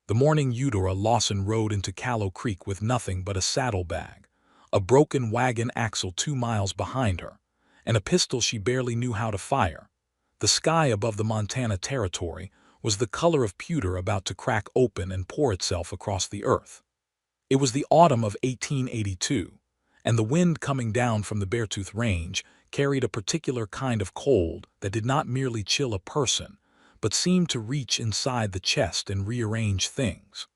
The morning Eudora Lawson rode into Callow Creek with nothing but a saddlebag, a broken wagon axle 2 miles behind her, and a pistol she barely knew how to fire. The sky above the Montana Territory was the color of pewter about to crack open and pour itself across the earth. It was the autumn of 1882, and the wind coming down from the Beartooth Range carried a particular kind of cold that did not merely chill a person, but seemed to reach inside the chest and rearrange things.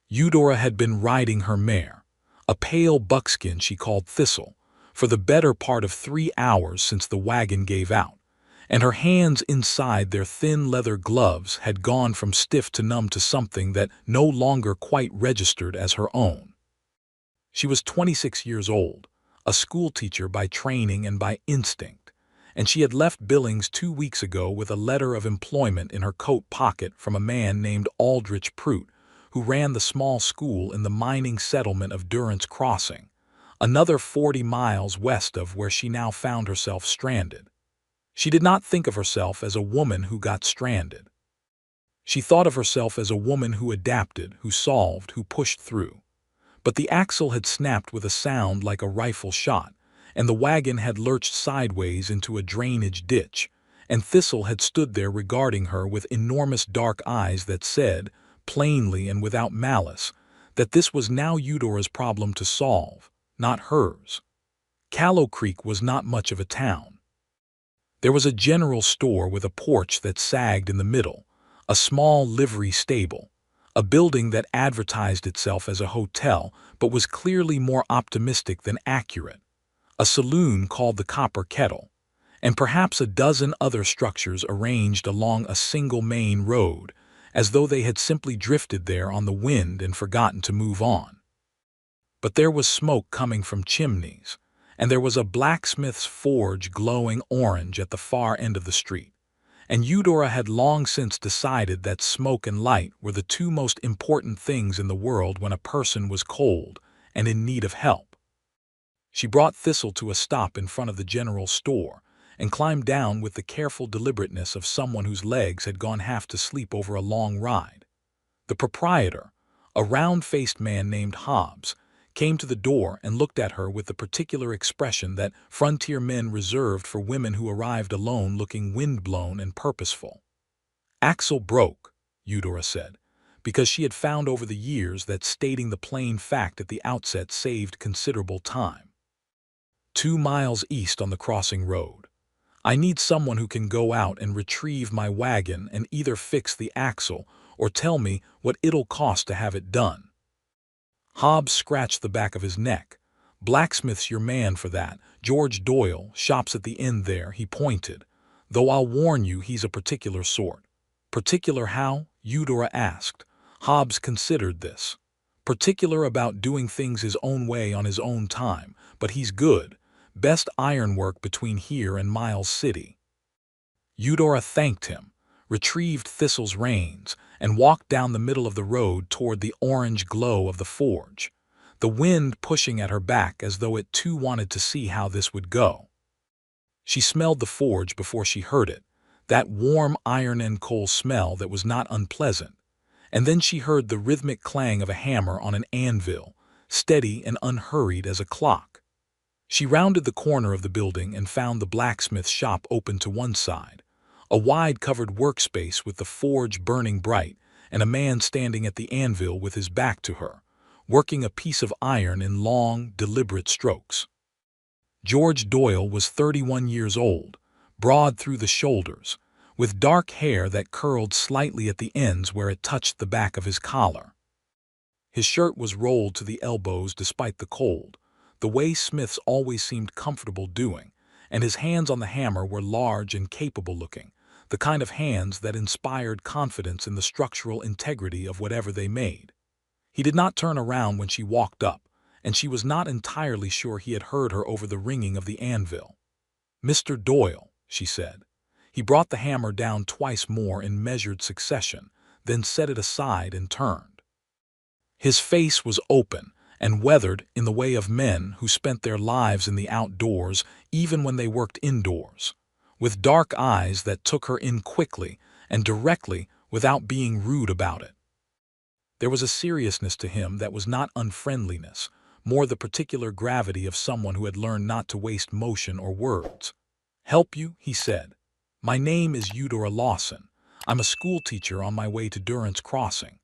Eudora had been riding her mare, a pale buckskin she called Thistle, for the better part of 3 hours since the wagon gave out, and her hands inside their thin leather gloves had gone from stiff to numb to something that no longer quite registered as her own. She was 26 years old, a schoolteacher by training and by instinct, and she had left Billings 2 weeks ago with a letter of employment in her coat pocket from a man named Aldrich Prout, who ran the small school in the mining settlement of Durrance Crossing, another 40 miles west of where she now found herself stranded. She did not think of herself as a woman who got stranded. She thought of herself as a woman who adapted, who solved, who pushed through. But the axle had snapped with a sound like a rifle shot, and the wagon had lurched sideways into a drainage ditch, and Thistle had stood there regarding her with enormous dark eyes that said, plainly and without malice, that this was now Eudora's problem to solve, not hers. Callow Creek was not much of a town. There was a general store with a porch that sagged in the middle, a small livery stable, a building that advertised itself as a hotel but was clearly more optimistic than accurate, a saloon called the Copper Kettle, and perhaps a dozen other structures arranged along a single main road, as though they had simply drifted there on the wind and forgotten to move on. But there was smoke coming from chimneys, and there was a blacksmith's forge glowing orange at the far end of the street, and Eudora had long since decided that smoke and light were the two most important things in the world when a person was cold and in need of help. She brought Thistle to a stop in front of the general store and climbed down with the careful deliberateness of someone whose legs had gone half to sleep over a long ride. The proprietor, a round-faced man named Hobbs, came to the door and looked at her with the particular expression that frontier men reserved for women who arrived alone looking windblown and purposeful. "Axle broke," Eudora said, because she had found over the years that stating the plain fact at the outset saved considerable time. 2 miles east on the crossing road. I need someone who can go out and retrieve my wagon and either fix the axle or tell me what it'll cost to have it done. Hobbs scratched the back of his neck. "Blacksmith's your man for that. George Doyle shops at the inn there," he pointed, "though I'll warn you he's a particular sort." "Particular how?" Eudora asked. Hobbs considered this. "Particular about doing things his own way on his own time, but he's good. Best ironwork between here and Miles City." Eudora thanked him, retrieved Thistle's reins, and walked down the middle of the road toward the orange glow of the forge, the wind pushing at her back as though it too wanted to see how this would go. She smelled the forge before she heard it, that warm iron and coal smell that was not unpleasant, and then she heard the rhythmic clang of a hammer on an anvil, steady and unhurried as a clock. She rounded the corner of the building and found the blacksmith's shop open to one side, a wide-covered workspace with the forge burning bright and a man standing at the anvil with his back to her, working a piece of iron in long, deliberate strokes. George Doyle was 31 years old, broad through the shoulders, with dark hair that curled slightly at the ends where it touched the back of his collar. His shirt was rolled to the elbows despite the cold, the way smiths always seemed comfortable doing, and his hands on the hammer were large and capable-looking, the kind of hands that inspired confidence in the structural integrity of whatever they made. He did not turn around when she walked up, and she was not entirely sure he had heard her over the ringing of the anvil. "Mr. Doyle," she said. He brought the hammer down twice more in measured succession, then set it aside and turned. His face was open and weathered in the way of men who spent their lives in the outdoors even when they worked indoors, with dark eyes that took her in quickly and directly without being rude about it. There was a seriousness to him that was not unfriendliness, more the particular gravity of someone who had learned not to waste motion or words. "Help you?" he said. "My name is Eudora Lawson. I'm a schoolteacher on my way to Durrance Crossing.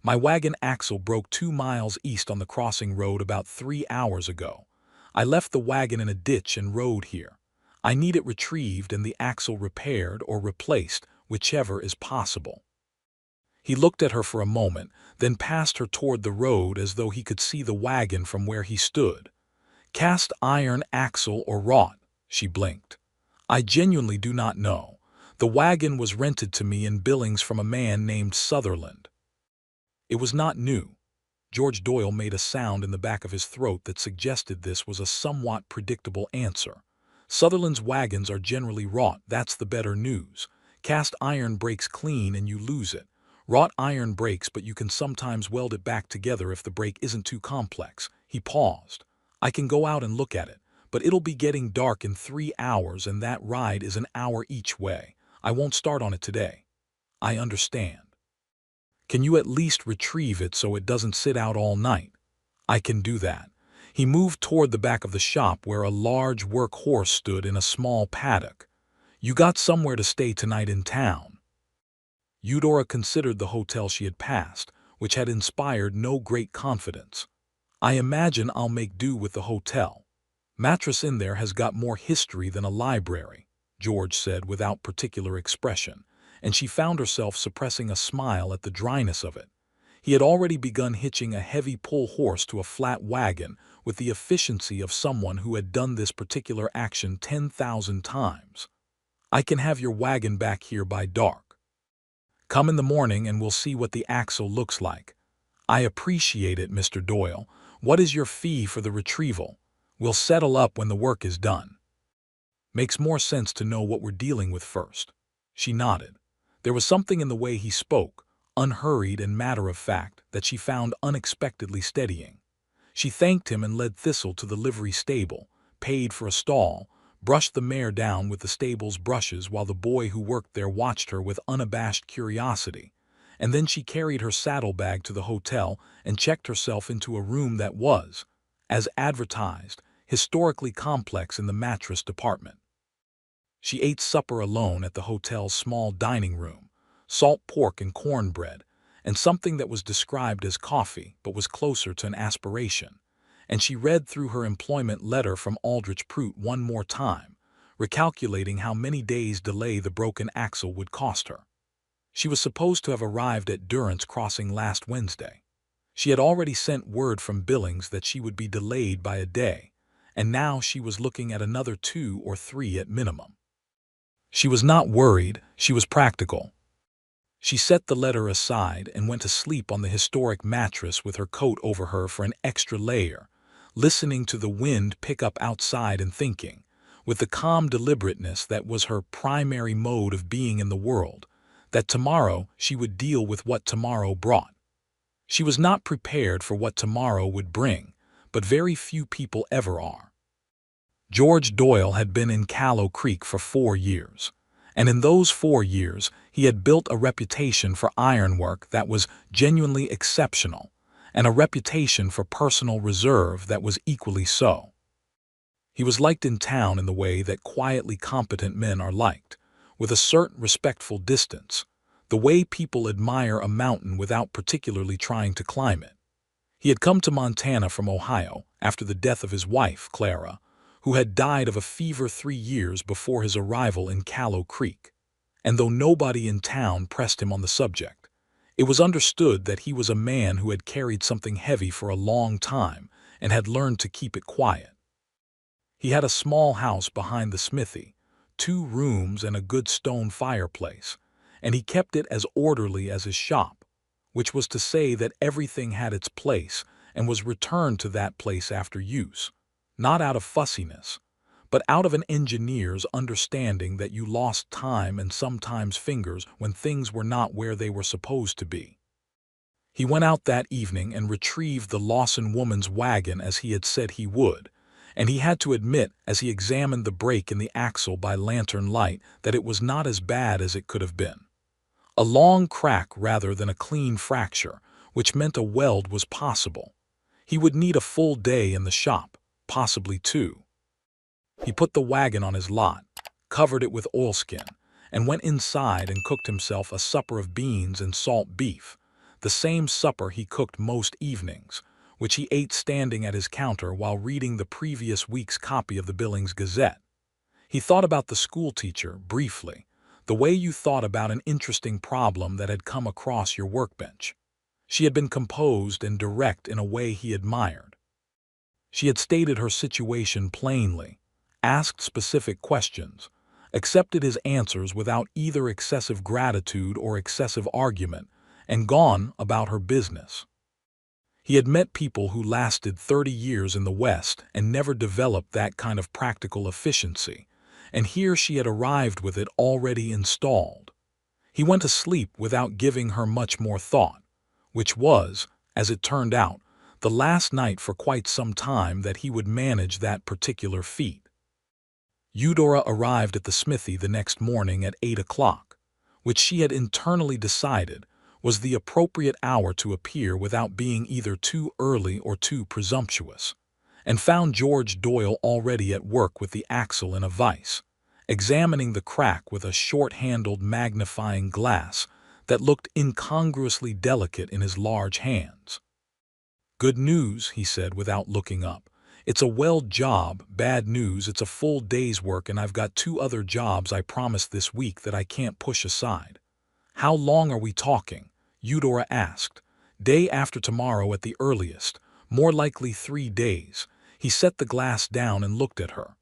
My wagon axle broke 2 miles east on the crossing road about 3 hours ago. I left the wagon in a ditch and rode here. I need it retrieved and the axle repaired or replaced, whichever is possible." He looked at her for a moment, then passed her toward the road as though he could see the wagon from where he stood. "Cast iron axle or wrought?" She blinked. "I genuinely do not know. The wagon was rented to me in Billings from a man named Sutherland." It was not new. George Doyle made a sound in the back of his throat that suggested this was a somewhat predictable answer. "Sutherland's wagons are generally wrought, that's the better news. Cast iron breaks clean and you lose it. Wrought iron breaks, but you can sometimes weld it back together if the break isn't too complex." He paused. "I can go out and look at it, but it'll be getting dark in 3 hours and that ride is an hour each way. I won't start on it today." "I understand." "Can you at least retrieve it so it doesn't sit out all night?" "I can do that." He moved toward the back of the shop where a large work horse stood in a small paddock. "You got somewhere to stay tonight in town?" Eudora considered the hotel she had passed, which had inspired no great confidence. "I imagine I'll make do with the hotel. Mattress in there has got more history than a library," George said without particular expression, and she found herself suppressing a smile at the dryness of it. He had already begun hitching a heavy pull horse to a flat wagon with the efficiency of someone who had done this particular action 10,000 times. "I can have your wagon back here by dark. Come in the morning and we'll see what the axle looks like." "I appreciate it, Mr. Doyle. What is your fee for the retrieval?" "We'll settle up when the work is done." "Makes more sense to know what we're dealing with first." She nodded. There was something in the way he spoke, unhurried and matter-of-fact, that she found unexpectedly steadying. She thanked him and led Thistle to the livery stable, paid for a stall, brushed the mare down with the stable's brushes while the boy who worked there watched her with unabashed curiosity, and then she carried her saddlebag to the hotel and checked herself into a room that was, as advertised, historically complex in the mattress department. She ate supper alone at the hotel's small dining room, salt pork and cornbread, and something that was described as coffee but was closer to an aspiration. And she read through her employment letter from Aldrich Prute one more time, recalculating how many days' delay the broken axle would cost her. She was supposed to have arrived at Durrance Crossing last Wednesday. She had already sent word from Billings that she would be delayed by a day, and now she was looking at another 2 or 3 at minimum. She was not worried, she was practical. She set the letter aside and went to sleep on the historic mattress with her coat over her for an extra layer, listening to the wind pick up outside and thinking, with the calm deliberateness that was her primary mode of being in the world, that tomorrow she would deal with what tomorrow brought. She was not prepared for what tomorrow would bring, but very few people ever are. George Doyle had been in Callow Creek for 4 years, and in those 4 years he had built a reputation for ironwork that was genuinely exceptional, and a reputation for personal reserve that was equally so. He was liked in town in the way that quietly competent men are liked, with a certain respectful distance, the way people admire a mountain without particularly trying to climb it. He had come to Montana from Ohio after the death of his wife, Clara, who had died of a fever 3 years before his arrival in Callow Creek. And though nobody in town pressed him on the subject, it was understood that he was a man who had carried something heavy for a long time and had learned to keep it quiet. He had a small house behind the smithy, 2 rooms and a good stone fireplace, and he kept it as orderly as his shop, which was to say that everything had its place and was returned to that place after use, not out of fussiness, but out of an engineer's understanding that you lost time and sometimes fingers when things were not where they were supposed to be. He went out that evening and retrieved the Lawson woman's wagon as he had said he would, and he had to admit as he examined the break in the axle by lantern light that it was not as bad as it could have been. A long crack rather than a clean fracture, which meant a weld was possible. He would need a full day in the shop, possibly two. He put the wagon on his lot, covered it with oilskin, and went inside and cooked himself a supper of beans and salt beef, the same supper he cooked most evenings, which he ate standing at his counter while reading the previous week's copy of the Billings Gazette. He thought about the schoolteacher, briefly, the way you thought about an interesting problem that had come across your workbench. She had been composed and direct in a way he admired. She had stated her situation plainly, asked specific questions, accepted his answers without either excessive gratitude or excessive argument, and gone about her business. He had met people who lasted 30 years in the West and never developed that kind of practical efficiency, and here she had arrived with it already installed. He went to sleep without giving her much more thought, which was, as it turned out, the last night for quite some time that he would manage that particular feat. Eudora arrived at the smithy the next morning at 8 o'clock, which she had internally decided was the appropriate hour to appear without being either too early or too presumptuous, and found George Doyle already at work with the axle in a vise, examining the crack with a short-handled magnifying glass that looked incongruously delicate in his large hands. "Good news," he said without looking up. "It's a weld job. Bad news, it's a full day's work and I've got 2 other jobs I promised this week that I can't push aside." "How long are we talking?" Eudora asked. "Day after tomorrow at the earliest, more likely 3 days." He set the glass down and looked at her.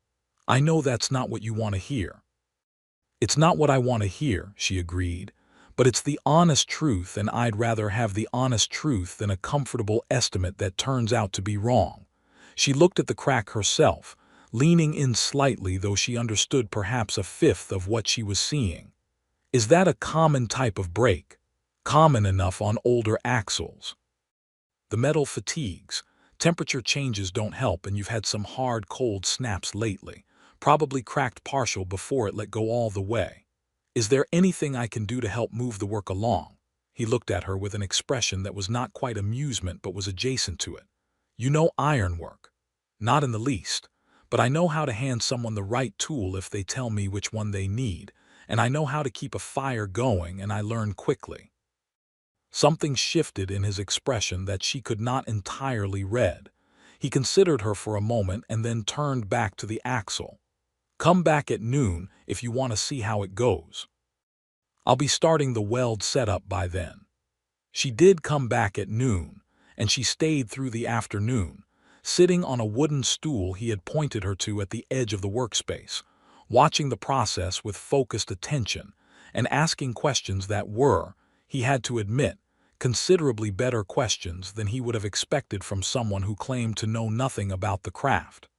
"I know that's not what you want to hear." "It's not what I want to hear," she agreed, "but it's the honest truth, and I'd rather have the honest truth than a comfortable estimate that turns out to be wrong." She looked at the crack herself, leaning in slightly, though she understood perhaps a fifth of what she was seeing. "Is that a common type of break? Common enough on older axles?" "The metal fatigues. Temperature changes don't help, and you've had some hard, cold snaps lately. Probably cracked partial before it let go all the way. Is there anything I can do to help move the work along?" He looked at her with an expression that was not quite amusement but was adjacent to it. "You know ironwork?" "Not in the least, but I know how to hand someone the right tool if they tell me which one they need, and I know how to keep a fire going, and I learn quickly." Something shifted in his expression that she could not entirely read. He considered her for a moment and then turned back to the axle. "Come back at noon if you want to see how it goes. I'll be starting the weld setup by then." She did come back at noon, and she stayed through the afternoon, sitting on a wooden stool he had pointed her to at the edge of the workspace, watching the process with focused attention and asking questions that were, he had to admit, considerably better questions than he would have expected from someone who claimed to know nothing about the craft.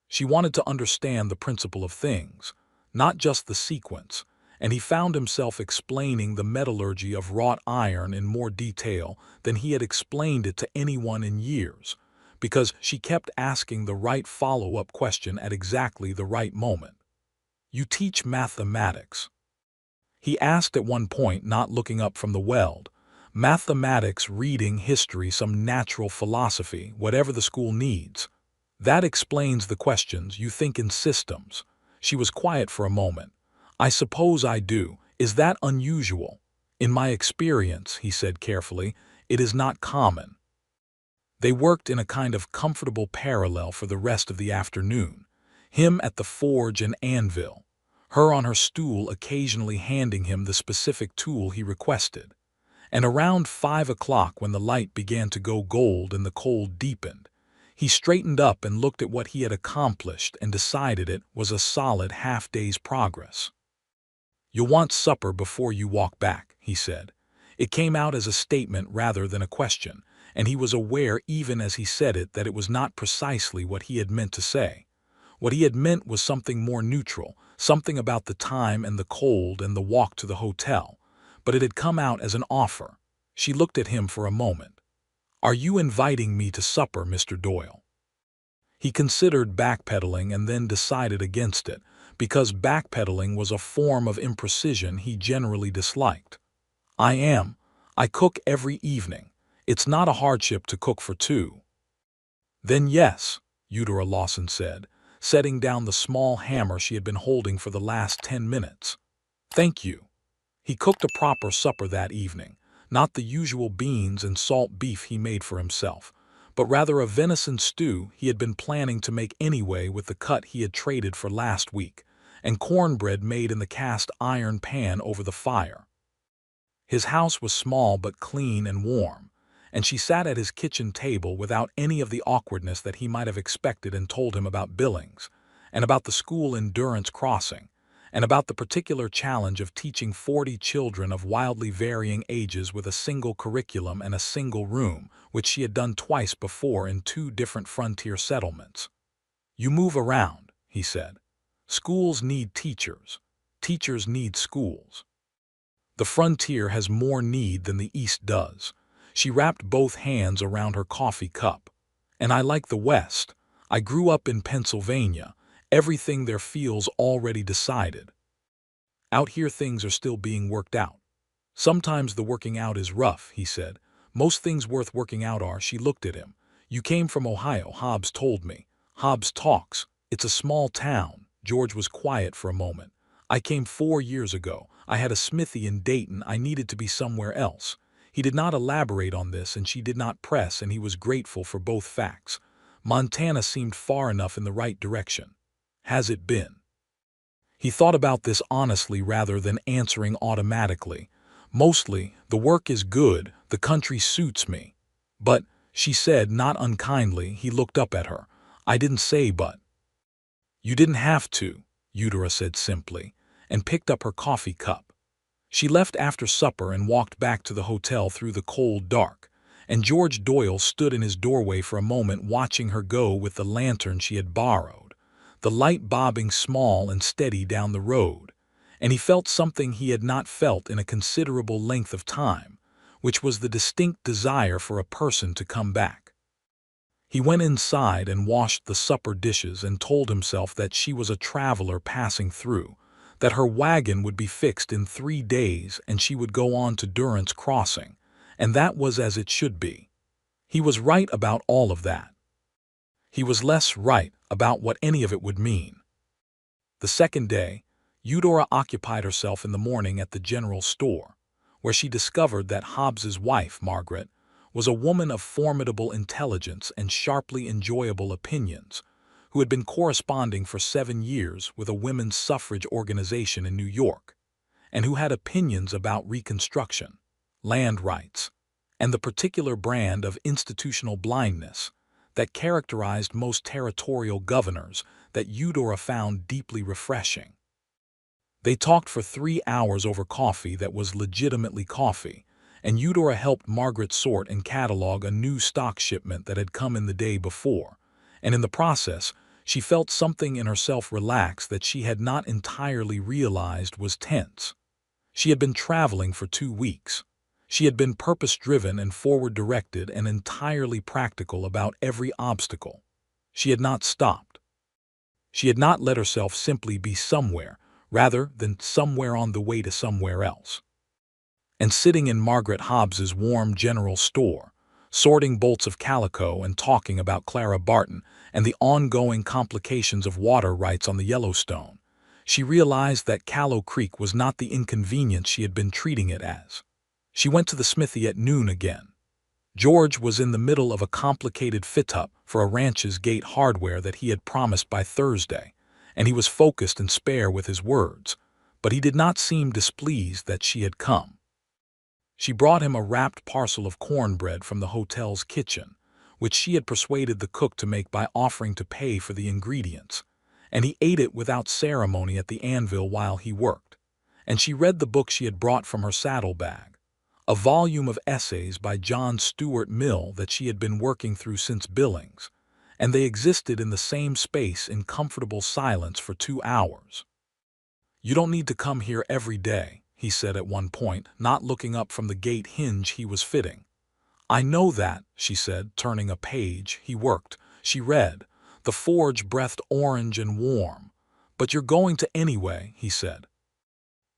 She wanted to understand the principle of things, not just the sequence, and he found himself explaining the metallurgy of wrought iron in more detail than he had explained it to anyone in years, because she kept asking the right follow-up question at exactly the right moment. "You teach mathematics?" he asked at one point, not looking up from the weld. "Mathematics, reading, history, some natural philosophy, whatever the school needs." "That explains the questions. You think in systems." She was quiet for a moment. "I suppose I do. Is that unusual?" "In my experience," he said carefully, "it is not common." They worked in a kind of comfortable parallel for the rest of the afternoon, him at the forge and anvil, her on her stool occasionally handing him the specific tool he requested. And around 5 o'clock, when the light began to go gold and the cold deepened, he straightened up and looked at what he had accomplished and decided it was a solid half-day's progress. "You'll want supper before you walk back," he said. It came out as a statement rather than a question, and he was aware even as he said it that it was not precisely what he had meant to say. What he had meant was something more neutral, something about the time and the cold and the walk to the hotel, but it had come out as an offer. She looked at him for a moment. "Are you inviting me to supper, Mr. Doyle?" He considered backpedaling and then decided against it, because backpedaling was a form of imprecision he generally disliked. "I am. I cook every evening. It's not a hardship to cook for two. Then yes, Eudora Lawson said, setting down the small hammer she had been holding for the last 10 minutes. Thank you. He cooked a proper supper that evening, not the usual beans and salt beef he made for himself, but rather a venison stew he had been planning to make anyway with the cut he had traded for last week, and cornbread made in the cast iron pan over the fire. His house was small but clean and warm, and she sat at his kitchen table without any of the awkwardness that he might have expected and told him about Billings, and about the school in Durrance Crossing, and about the particular challenge of teaching 40 children of wildly varying ages with a single curriculum and a single room, which she had done twice before in 2 different frontier settlements. You move around, he said. Schools need teachers. Teachers need schools. The frontier has more need than the East does. She wrapped both hands around her coffee cup. And I like the West. I grew up in Pennsylvania. Everything there feels already decided. Out here things are still being worked out. Sometimes the working out is rough, he said. Most things worth working out are. She looked at him. You came from Ohio, Hobbs told me. Hobbs talks. It's a small town. George was quiet for a moment. I came 4 years ago. I had a smithy in Dayton. I needed to be somewhere else. He did not elaborate on this, and she did not press, and he was grateful for both facts. Montana seemed far enough in the right direction. Has it been? He thought about this honestly rather than answering automatically. Mostly, the work is good, the country suits me. But, she said, not unkindly. He looked up at her. I didn't say but. You didn't have to, Eudora said simply, and picked up her coffee cup. She left after supper and walked back to the hotel through the cold dark, and George Doyle stood in his doorway for a moment watching her go with the lantern she had borrowed, the light bobbing small and steady down the road, and he felt something he had not felt in a considerable length of time, which was the distinct desire for a person to come back. He went inside and washed the supper dishes and told himself that she was a traveler passing through, that her wagon would be fixed in 3 days and she would go on to Durrance Crossing, and that was as it should be. He was right about all of that. He was less right about what any of it would mean. The second day, Eudora occupied herself in the morning at the general store, where she discovered that Hobbs's wife, Margaret, was a woman of formidable intelligence and sharply enjoyable opinions, who had been corresponding for 7 years with a women's suffrage organization in New York, and who had opinions about Reconstruction, land rights, and the particular brand of institutional blindness that characterized most territorial governors that Eudora found deeply refreshing. They talked for 3 hours over coffee that was legitimately coffee, and Eudora helped Margaret sort and catalog a new stock shipment that had come in the day before, and in the process, she felt something in herself relax that she had not entirely realized was tense. She had been traveling for 2 weeks. She had been purpose-driven and forward-directed and entirely practical about every obstacle. She had not stopped. She had not let herself simply be somewhere, rather than somewhere on the way to somewhere else. And sitting in Margaret Hobbs's warm general store, sorting bolts of calico and talking about Clara Barton and the ongoing complications of water rights on the Yellowstone, she realized that Callow Creek was not the inconvenience she had been treating it as. She went to the smithy at noon again. George was in the middle of a complicated fit-up for a ranch's gate hardware that he had promised by Thursday, and he was focused and spare with his words, but he did not seem displeased that she had come. She brought him a wrapped parcel of cornbread from the hotel's kitchen, which she had persuaded the cook to make by offering to pay for the ingredients, and he ate it without ceremony at the anvil while he worked, and she read the book she had brought from her saddlebag, a volume of essays by John Stuart Mill that she had been working through since Billings, and they existed in the same space in comfortable silence for 2 hours. You don't need to come here every day, he said at one point, not looking up from the gate hinge he was fitting. I know that, she said, turning a page. He worked. She read. The forge breathed orange and warm. But you're going to anyway, he said.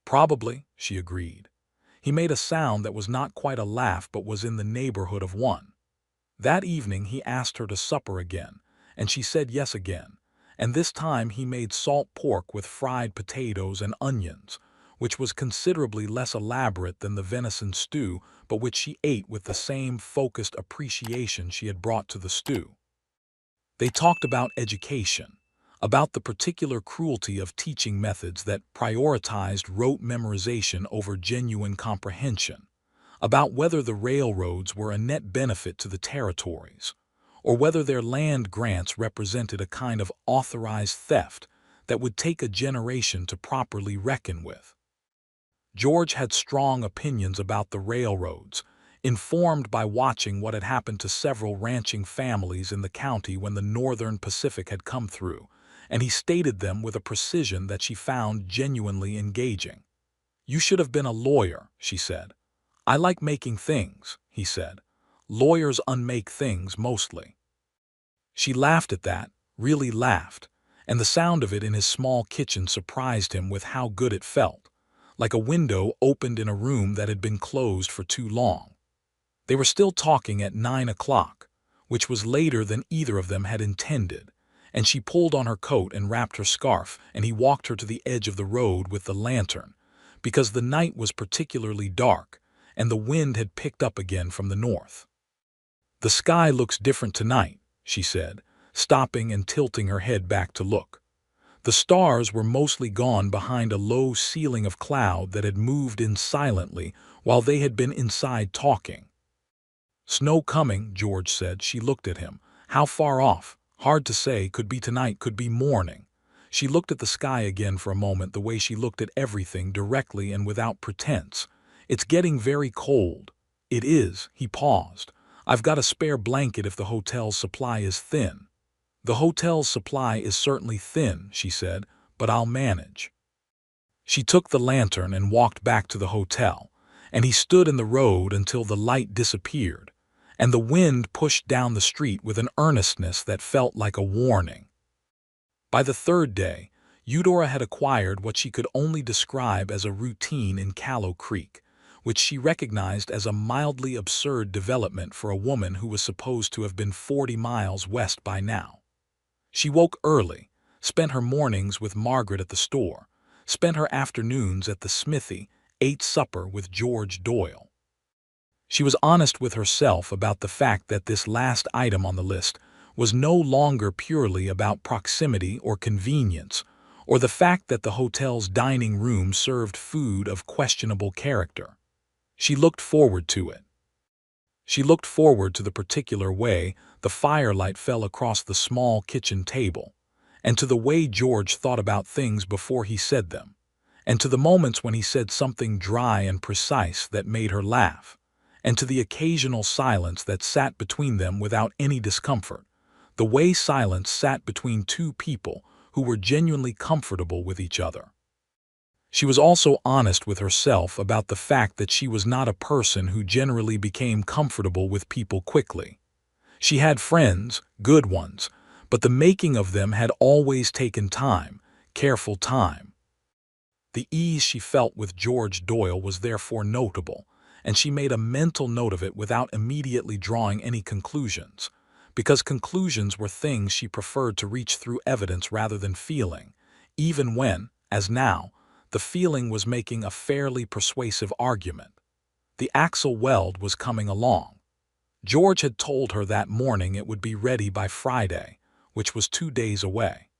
Probably, she agreed. He made a sound that was not quite a laugh but was in the neighborhood of one. That evening he asked her to supper again, and she said yes again, and this time he made salt pork with fried potatoes and onions, which was considerably less elaborate than the venison stew, but which she ate with the same focused appreciation she had brought to the stew. They talked about education, about the particular cruelty of teaching methods that prioritized rote memorization over genuine comprehension, about whether the railroads were a net benefit to the territories, or whether their land grants represented a kind of authorized theft that would take a generation to properly reckon with. George had strong opinions about the railroads, informed by watching what had happened to several ranching families in the county when the Northern Pacific had come through, and he stated them with a precision that she found genuinely engaging. "You should have been a lawyer," she said. "I like making things," he said. "Lawyers unmake things mostly." She laughed at that, really laughed, and the sound of it in his small kitchen surprised him with how good it felt, like a window opened in a room that had been closed for too long. They were still talking at 9 o'clock, which was later than either of them had intended, and she pulled on her coat and wrapped her scarf, and he walked her to the edge of the road with the lantern, because the night was particularly dark, and the wind had picked up again from the north. "The sky looks different tonight," she said, stopping and tilting her head back to look. The stars were mostly gone behind a low ceiling of cloud that had moved in silently while they had been inside talking. "Snow coming," George said. She looked at him. "How far off? Hard to say. Could be tonight, could be morning." She looked at the sky again for a moment, the way she looked at everything, directly and without pretense. "It's getting very cold." "It is." He paused. "I've got a spare blanket if the hotel's supply is thin." "The hotel's supply is certainly thin," she said, "but I'll manage." She took the lantern and walked back to the hotel, and he stood in the road until the light disappeared, and the wind pushed down the street with an earnestness that felt like a warning. By the third day, Eudora had acquired what she could only describe as a routine in Callow Creek, which she recognized as a mildly absurd development for a woman who was supposed to have been 40 miles west by now. She woke early, spent her mornings with Margaret at the store, spent her afternoons at the smithy, ate supper with George Doyle. She was honest with herself about the fact that this last item on the list was no longer purely about proximity or convenience, or the fact that the hotel's dining room served food of questionable character. She looked forward to it. She looked forward to the particular way the firelight fell across the small kitchen table, and to the way George thought about things before he said them, and to the moments when he said something dry and precise that made her laugh, and to the occasional silence that sat between them without any discomfort, the way silence sat between two people who were genuinely comfortable with each other. She was also honest with herself about the fact that she was not a person who generally became comfortable with people quickly. She had friends, good ones, but the making of them had always taken time, careful time. The ease she felt with George Doyle was therefore notable, and she made a mental note of it without immediately drawing any conclusions, because conclusions were things she preferred to reach through evidence rather than feeling, even when, as now, the feeling was making a fairly persuasive argument. The axle weld was coming along. George had told her that morning it would be ready by Friday, which was 2 days away.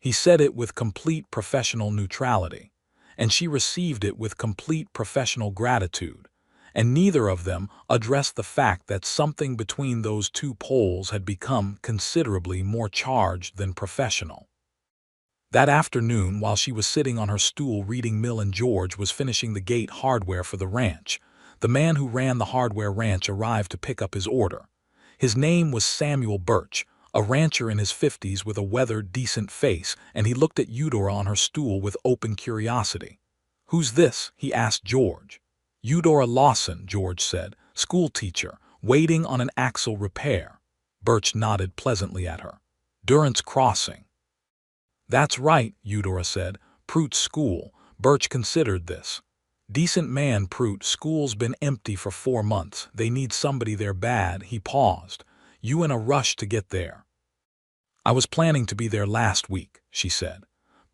He said it with complete professional neutrality, and she received it with complete professional gratitude, and neither of them addressed the fact that something between those two poles had become considerably more charged than professional. That afternoon, while she was sitting on her stool reading Mill and George was finishing the gate hardware for the ranch, the man who ran the hardware ranch arrived to pick up his order. His name was Samuel Birch, a rancher in his 50s with a weathered, decent face, and he looked at Eudora on her stool with open curiosity. "Who's this?" he asked George. "Eudora Lawson," George said, "school teacher, waiting on an axle repair." Birch nodded pleasantly at her. "Durrance Crossing." "That's right," Eudora said. "Prout's school." Birch considered this. Decent man, Prout. School's been empty for 4 months. They need somebody there bad. He paused. You in a rush to get there? I was planning to be there last week, she said.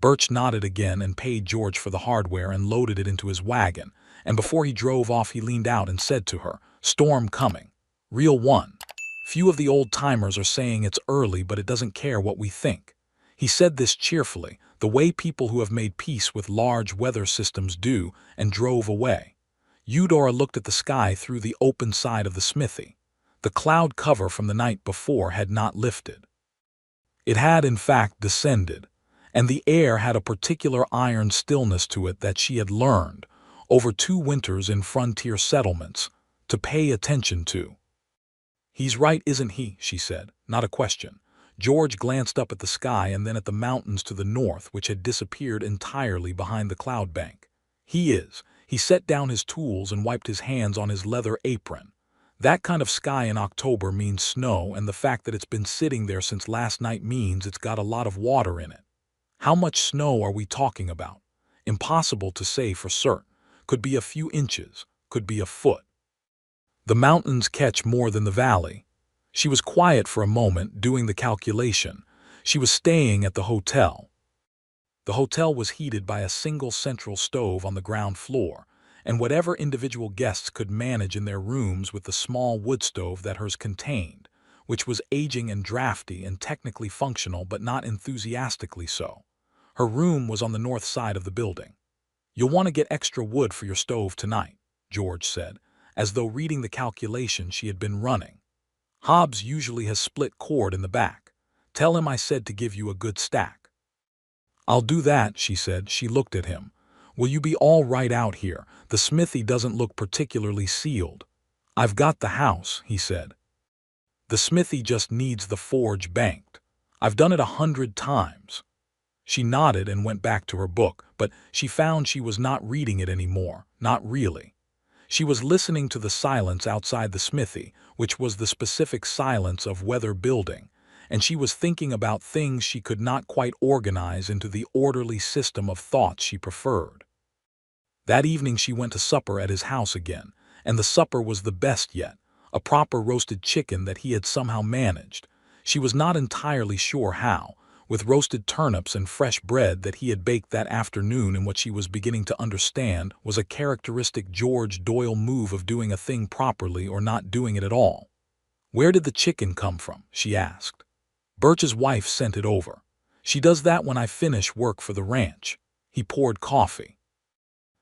Birch nodded again and paid George for the hardware and loaded it into his wagon, and before he drove off he leaned out and said to her, "Storm coming. Real one. Few of the old-timers are saying it's early, but it doesn't care what we think." He said this cheerfully, the way people who have made peace with large weather systems do, and drove away. Eudora looked at the sky through the open side of the smithy. The cloud cover from the night before had not lifted. It had, in fact, descended, and the air had a particular iron stillness to it that she had learned, over 2 winters in frontier settlements, to pay attention to. "He's right, isn't he?" she said, not a question. George glanced up at the sky and then at the mountains to the north, which had disappeared entirely behind the cloud bank. "He is." He set down his tools and wiped his hands on his leather apron. That kind of sky in October means snow, and the fact that it's been sitting there since last night means it's got a lot of water in it. How much snow are we talking about? Impossible to say for certain. Could be a few inches, could be a foot. The mountains catch more than the valley. She was quiet for a moment, doing the calculation. She was staying at the hotel. The hotel was heated by a single central stove on the ground floor, and whatever individual guests could manage in their rooms with the small wood stove that hers contained, which was aging and drafty and technically functional but not enthusiastically so. Her room was on the north side of the building. "You'll want to get extra wood for your stove tonight," George said, as though reading the calculation she had been running. "Hobbs usually has split cord in the back. Tell him I said to give you a good stack." "I'll do that," she said. She looked at him. "Will you be all right out here? The smithy doesn't look particularly sealed." "I've got the house," he said. "The smithy just needs the forge banked. I've done it 100 times." She nodded and went back to her book, but she found she was not reading it anymore, not really. She was listening to the silence outside the smithy, which was the specific silence of weather building, and she was thinking about things she could not quite organize into the orderly system of thoughts she preferred. That evening she went to supper at his house again, and the supper was the best yet, a proper roasted chicken that he had somehow managed. She was not entirely sure how, with roasted turnips and fresh bread that he had baked that afternoon, in what she was beginning to understand was a characteristic George Doyle move of doing a thing properly or not doing it at all. "Where did the chicken come from?" she asked. "Birch's wife sent it over. She does that when I finish work for the ranch." He poured coffee.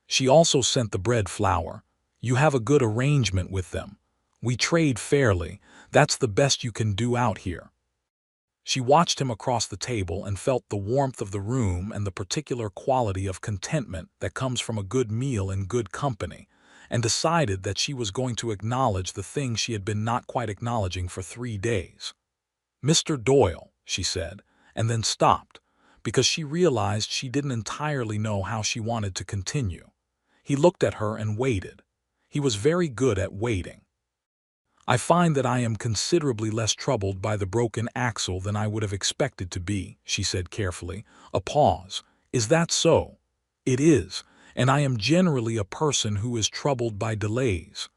"She also sent the bread flour. You have a good arrangement with them. We trade fairly. That's the best you can do out here." She watched him across the table and felt the warmth of the room and the particular quality of contentment that comes from a good meal in good company, and decided that she was going to acknowledge the thing she had been not quite acknowledging for 3 days. "Mr. Doyle," she said, and then stopped, because she realized she didn't entirely know how she wanted to continue. He looked at her and waited. He was very good at waiting. "I find that I am considerably less troubled by the broken axle than I would have expected to be," she said carefully. A pause. "Is that so?" "It is, and I am generally a person who is troubled by delays."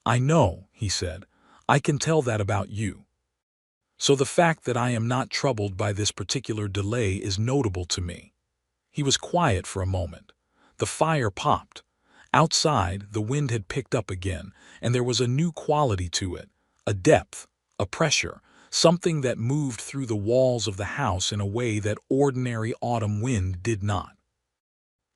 "I know," he said. "I can tell that about you. So the fact that I am not troubled by this particular delay is notable to me." He was quiet for a moment. The fire popped. Outside, the wind had picked up again, and there was a new quality to it, a depth, a pressure, something that moved through the walls of the house in a way that ordinary autumn wind did not.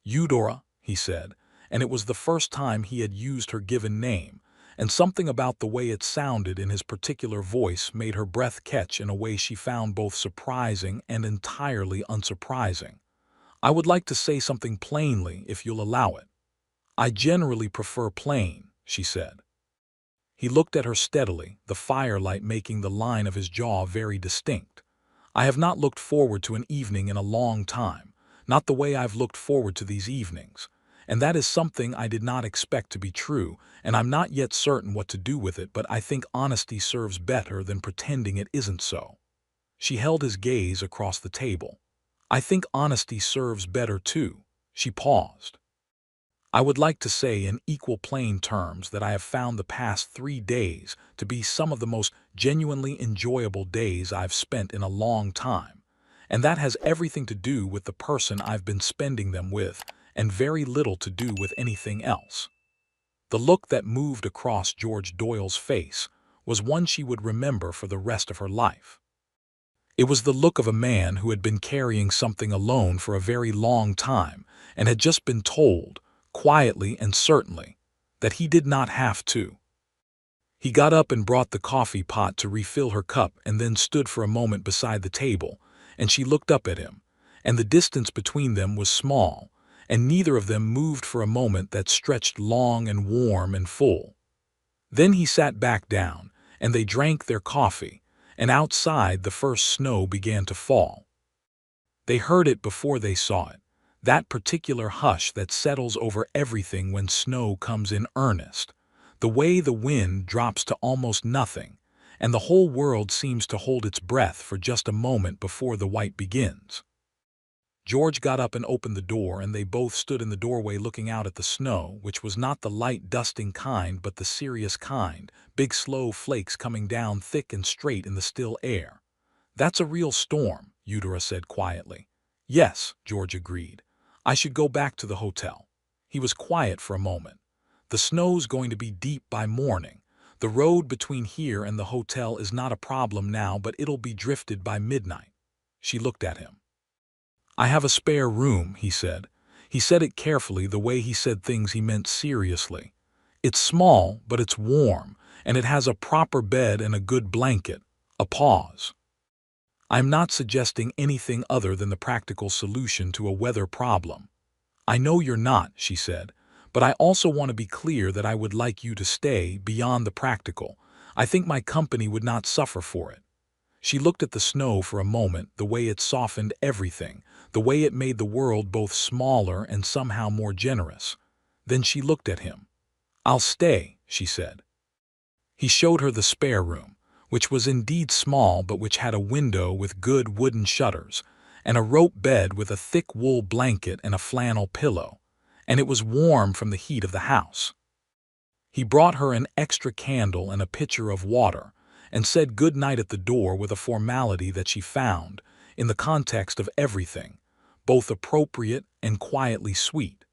"Eudora," he said, and it was the first time he had used her given name, and something about the way it sounded in his particular voice made her breath catch in a way she found both surprising and entirely unsurprising. "I would like to say something plainly, if you'll allow it." "I generally prefer plain," she said. He looked at her steadily, the firelight making the line of his jaw very distinct. "I have not looked forward to an evening in a long time, not the way I've looked forward to these evenings, and that is something I did not expect to be true, and I'm not yet certain what to do with it, but I think honesty serves better than pretending it isn't so." She held his gaze across the table. "I think honesty serves better too." She paused. I would like to say in equal plain terms that I have found the past 3 days to be some of the most genuinely enjoyable days I've spent in a long time, and that has everything to do with the person I've been spending them with and very little to do with anything else. The look that moved across George Doyle's face was one she would remember for the rest of her life. It was the look of a man who had been carrying something alone for a very long time and had just been told, quietly and certainly, that he did not have to. He got up and brought the coffee pot to refill her cup and then stood for a moment beside the table, and she looked up at him, and the distance between them was small, and neither of them moved for a moment that stretched long and warm and full. Then he sat back down, and they drank their coffee, and outside the first snow began to fall. They heard it before they saw it, that particular hush that settles over everything when snow comes in earnest, the way the wind drops to almost nothing, and the whole world seems to hold its breath for just a moment before the white begins. George got up and opened the door, and they both stood in the doorway looking out at the snow, which was not the light dusting kind but the serious kind, big slow flakes coming down thick and straight in the still air. "That's a real storm," Eudora said quietly. "Yes," George agreed. "I should go back to the hotel." He was quiet for a moment. "The snow's going to be deep by morning. The road between here and the hotel is not a problem now, but it'll be drifted by midnight." She looked at him. "I have a spare room," he said. He said it carefully, the way he said things he meant seriously. "It's small, but it's warm, and it has a proper bed and a good blanket." A pause. "I'm not suggesting anything other than the practical solution to a weather problem." "I know you're not," she said, "but I also want to be clear that I would like you to stay beyond the practical. I think my company would not suffer for it." She looked at the snow for a moment, the way it softened everything, the way it made the world both smaller and somehow more generous. Then she looked at him. "I'll stay," she said. He showed her the spare room, which was indeed small but which had a window with good wooden shutters, and a rope bed with a thick wool blanket and a flannel pillow, and it was warm from the heat of the house. He brought her an extra candle and a pitcher of water, and said good night at the door with a formality that she found, in the context of everything, both appropriate and quietly sweet.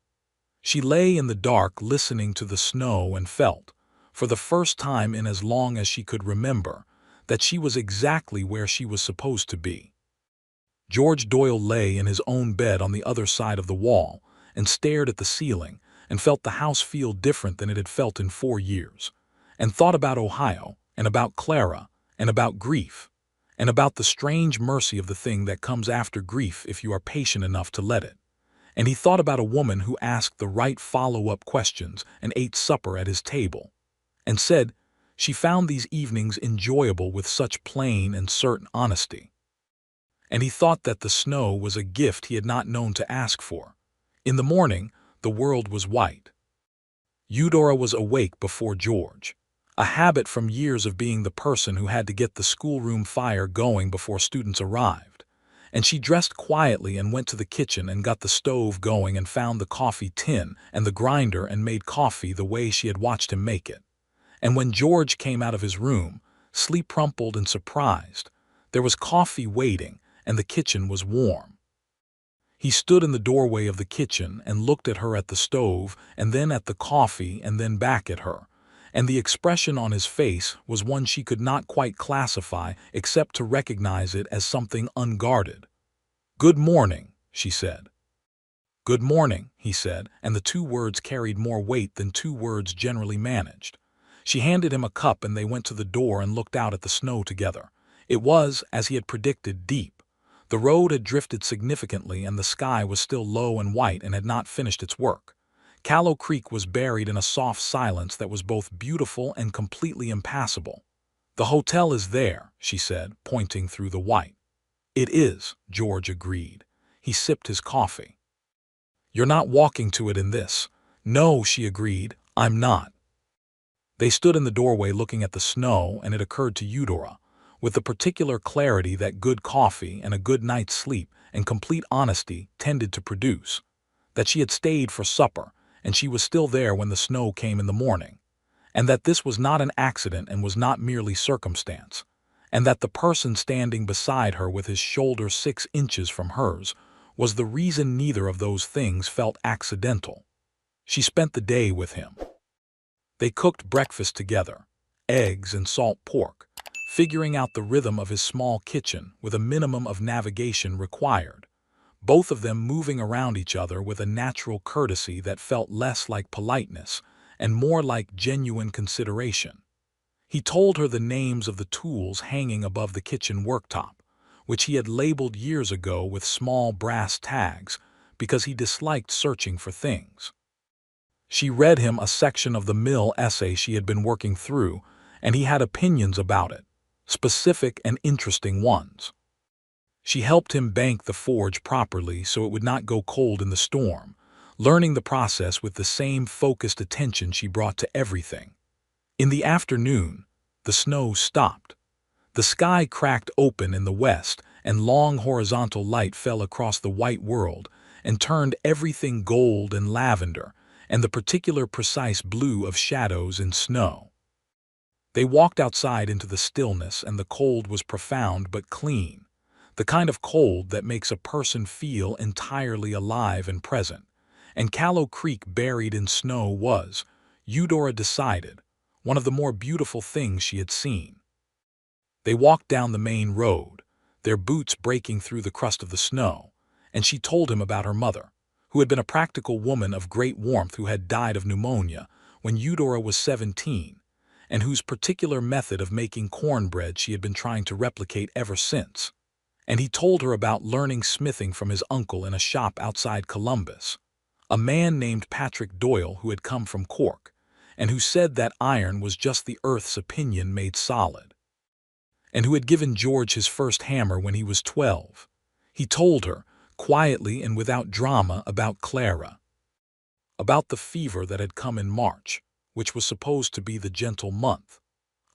She lay in the dark listening to the snow and felt, for the first time in as long as she could remember, that she was exactly where she was supposed to be. George Doyle lay in his own bed on the other side of the wall and stared at the ceiling and felt the house feel different than it had felt in 4 years, and thought about Ohio, and about Clara, and about grief, and about the strange mercy of the thing that comes after grief if you are patient enough to let it. And he thought about a woman who asked the right follow-up questions and ate supper at his table, and said she found these evenings enjoyable with such plain and certain honesty. And he thought that the snow was a gift he had not known to ask for. In the morning, the world was white. Eudora was awake before George, a habit from years of being the person who had to get the schoolroom fire going before students arrived, and she dressed quietly and went to the kitchen and got the stove going and found the coffee tin and the grinder and made coffee the way she had watched him make it. And when George came out of his room, sleep-rumpled and surprised, there was coffee waiting and the kitchen was warm. He stood in the doorway of the kitchen and looked at her at the stove and then at the coffee and then back at her, and the expression on his face was one she could not quite classify except to recognize it as something unguarded. "Good morning," she said. "Good morning," he said, and the 2 words carried more weight than 2 words generally managed. She handed him a cup and they went to the door and looked out at the snow together. It was, as he had predicted, deep. The road had drifted significantly and the sky was still low and white and had not finished its work. Callow Creek was buried in a soft silence that was both beautiful and completely impassable. "The hotel is there," she said, pointing through the white. "It is," George agreed. He sipped his coffee. "You're not walking to it in this." "No," she agreed, "I'm not." They stood in the doorway looking at the snow, and it occurred to Eudora, with the particular clarity that good coffee and a good night's sleep and complete honesty tended to produce, that she had stayed for supper, and she was still there when the snow came in the morning, and that this was not an accident and was not merely circumstance, and that the person standing beside her with his shoulder 6 inches from hers was the reason neither of those things felt accidental. She spent the day with him. They cooked breakfast together, eggs and salt pork, figuring out the rhythm of his small kitchen with a minimum of navigation required, both of them moving around each other with a natural courtesy that felt less like politeness and more like genuine consideration. He told her the names of the tools hanging above the kitchen worktop, which he had labeled years ago with small brass tags because he disliked searching for things. She read him a section of the mill essay she had been working through, and he had opinions about it, specific and interesting ones. She helped him bank the forge properly so it would not go cold in the storm, learning the process with the same focused attention she brought to everything. In the afternoon, the snow stopped. The sky cracked open in the west, and long horizontal light fell across the white world and turned everything gold and lavender and the particular precise blue of shadows in snow. They walked outside into the stillness, and the cold was profound but clean, the kind of cold that makes a person feel entirely alive and present. And Callow Creek buried in snow was, Eudora decided, one of the more beautiful things she had seen. They walked down the main road, their boots breaking through the crust of the snow, and she told him about her mother, who had been a practical woman of great warmth who had died of pneumonia when Eudora was 17, and whose particular method of making cornbread she had been trying to replicate ever since. And he told her about learning smithing from his uncle in a shop outside Columbus, a man named Patrick Doyle who had come from Cork, and who said that iron was just the earth's opinion made solid, and who had given George his first hammer when he was 12. He told her, quietly and without drama, about Clara, about the fever that had come in March, which was supposed to be the gentle month,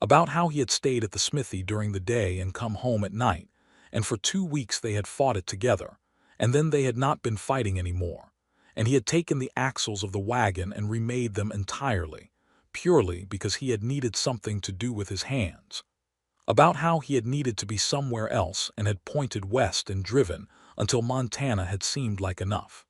about how he had stayed at the smithy during the day and come home at night, and for 2 weeks they had fought it together, and then they had not been fighting anymore, and he had taken the axles of the wagon and remade them entirely, purely because he had needed something to do with his hands, about how he had needed to be somewhere else and had pointed west and driven until Montana had seemed like enough.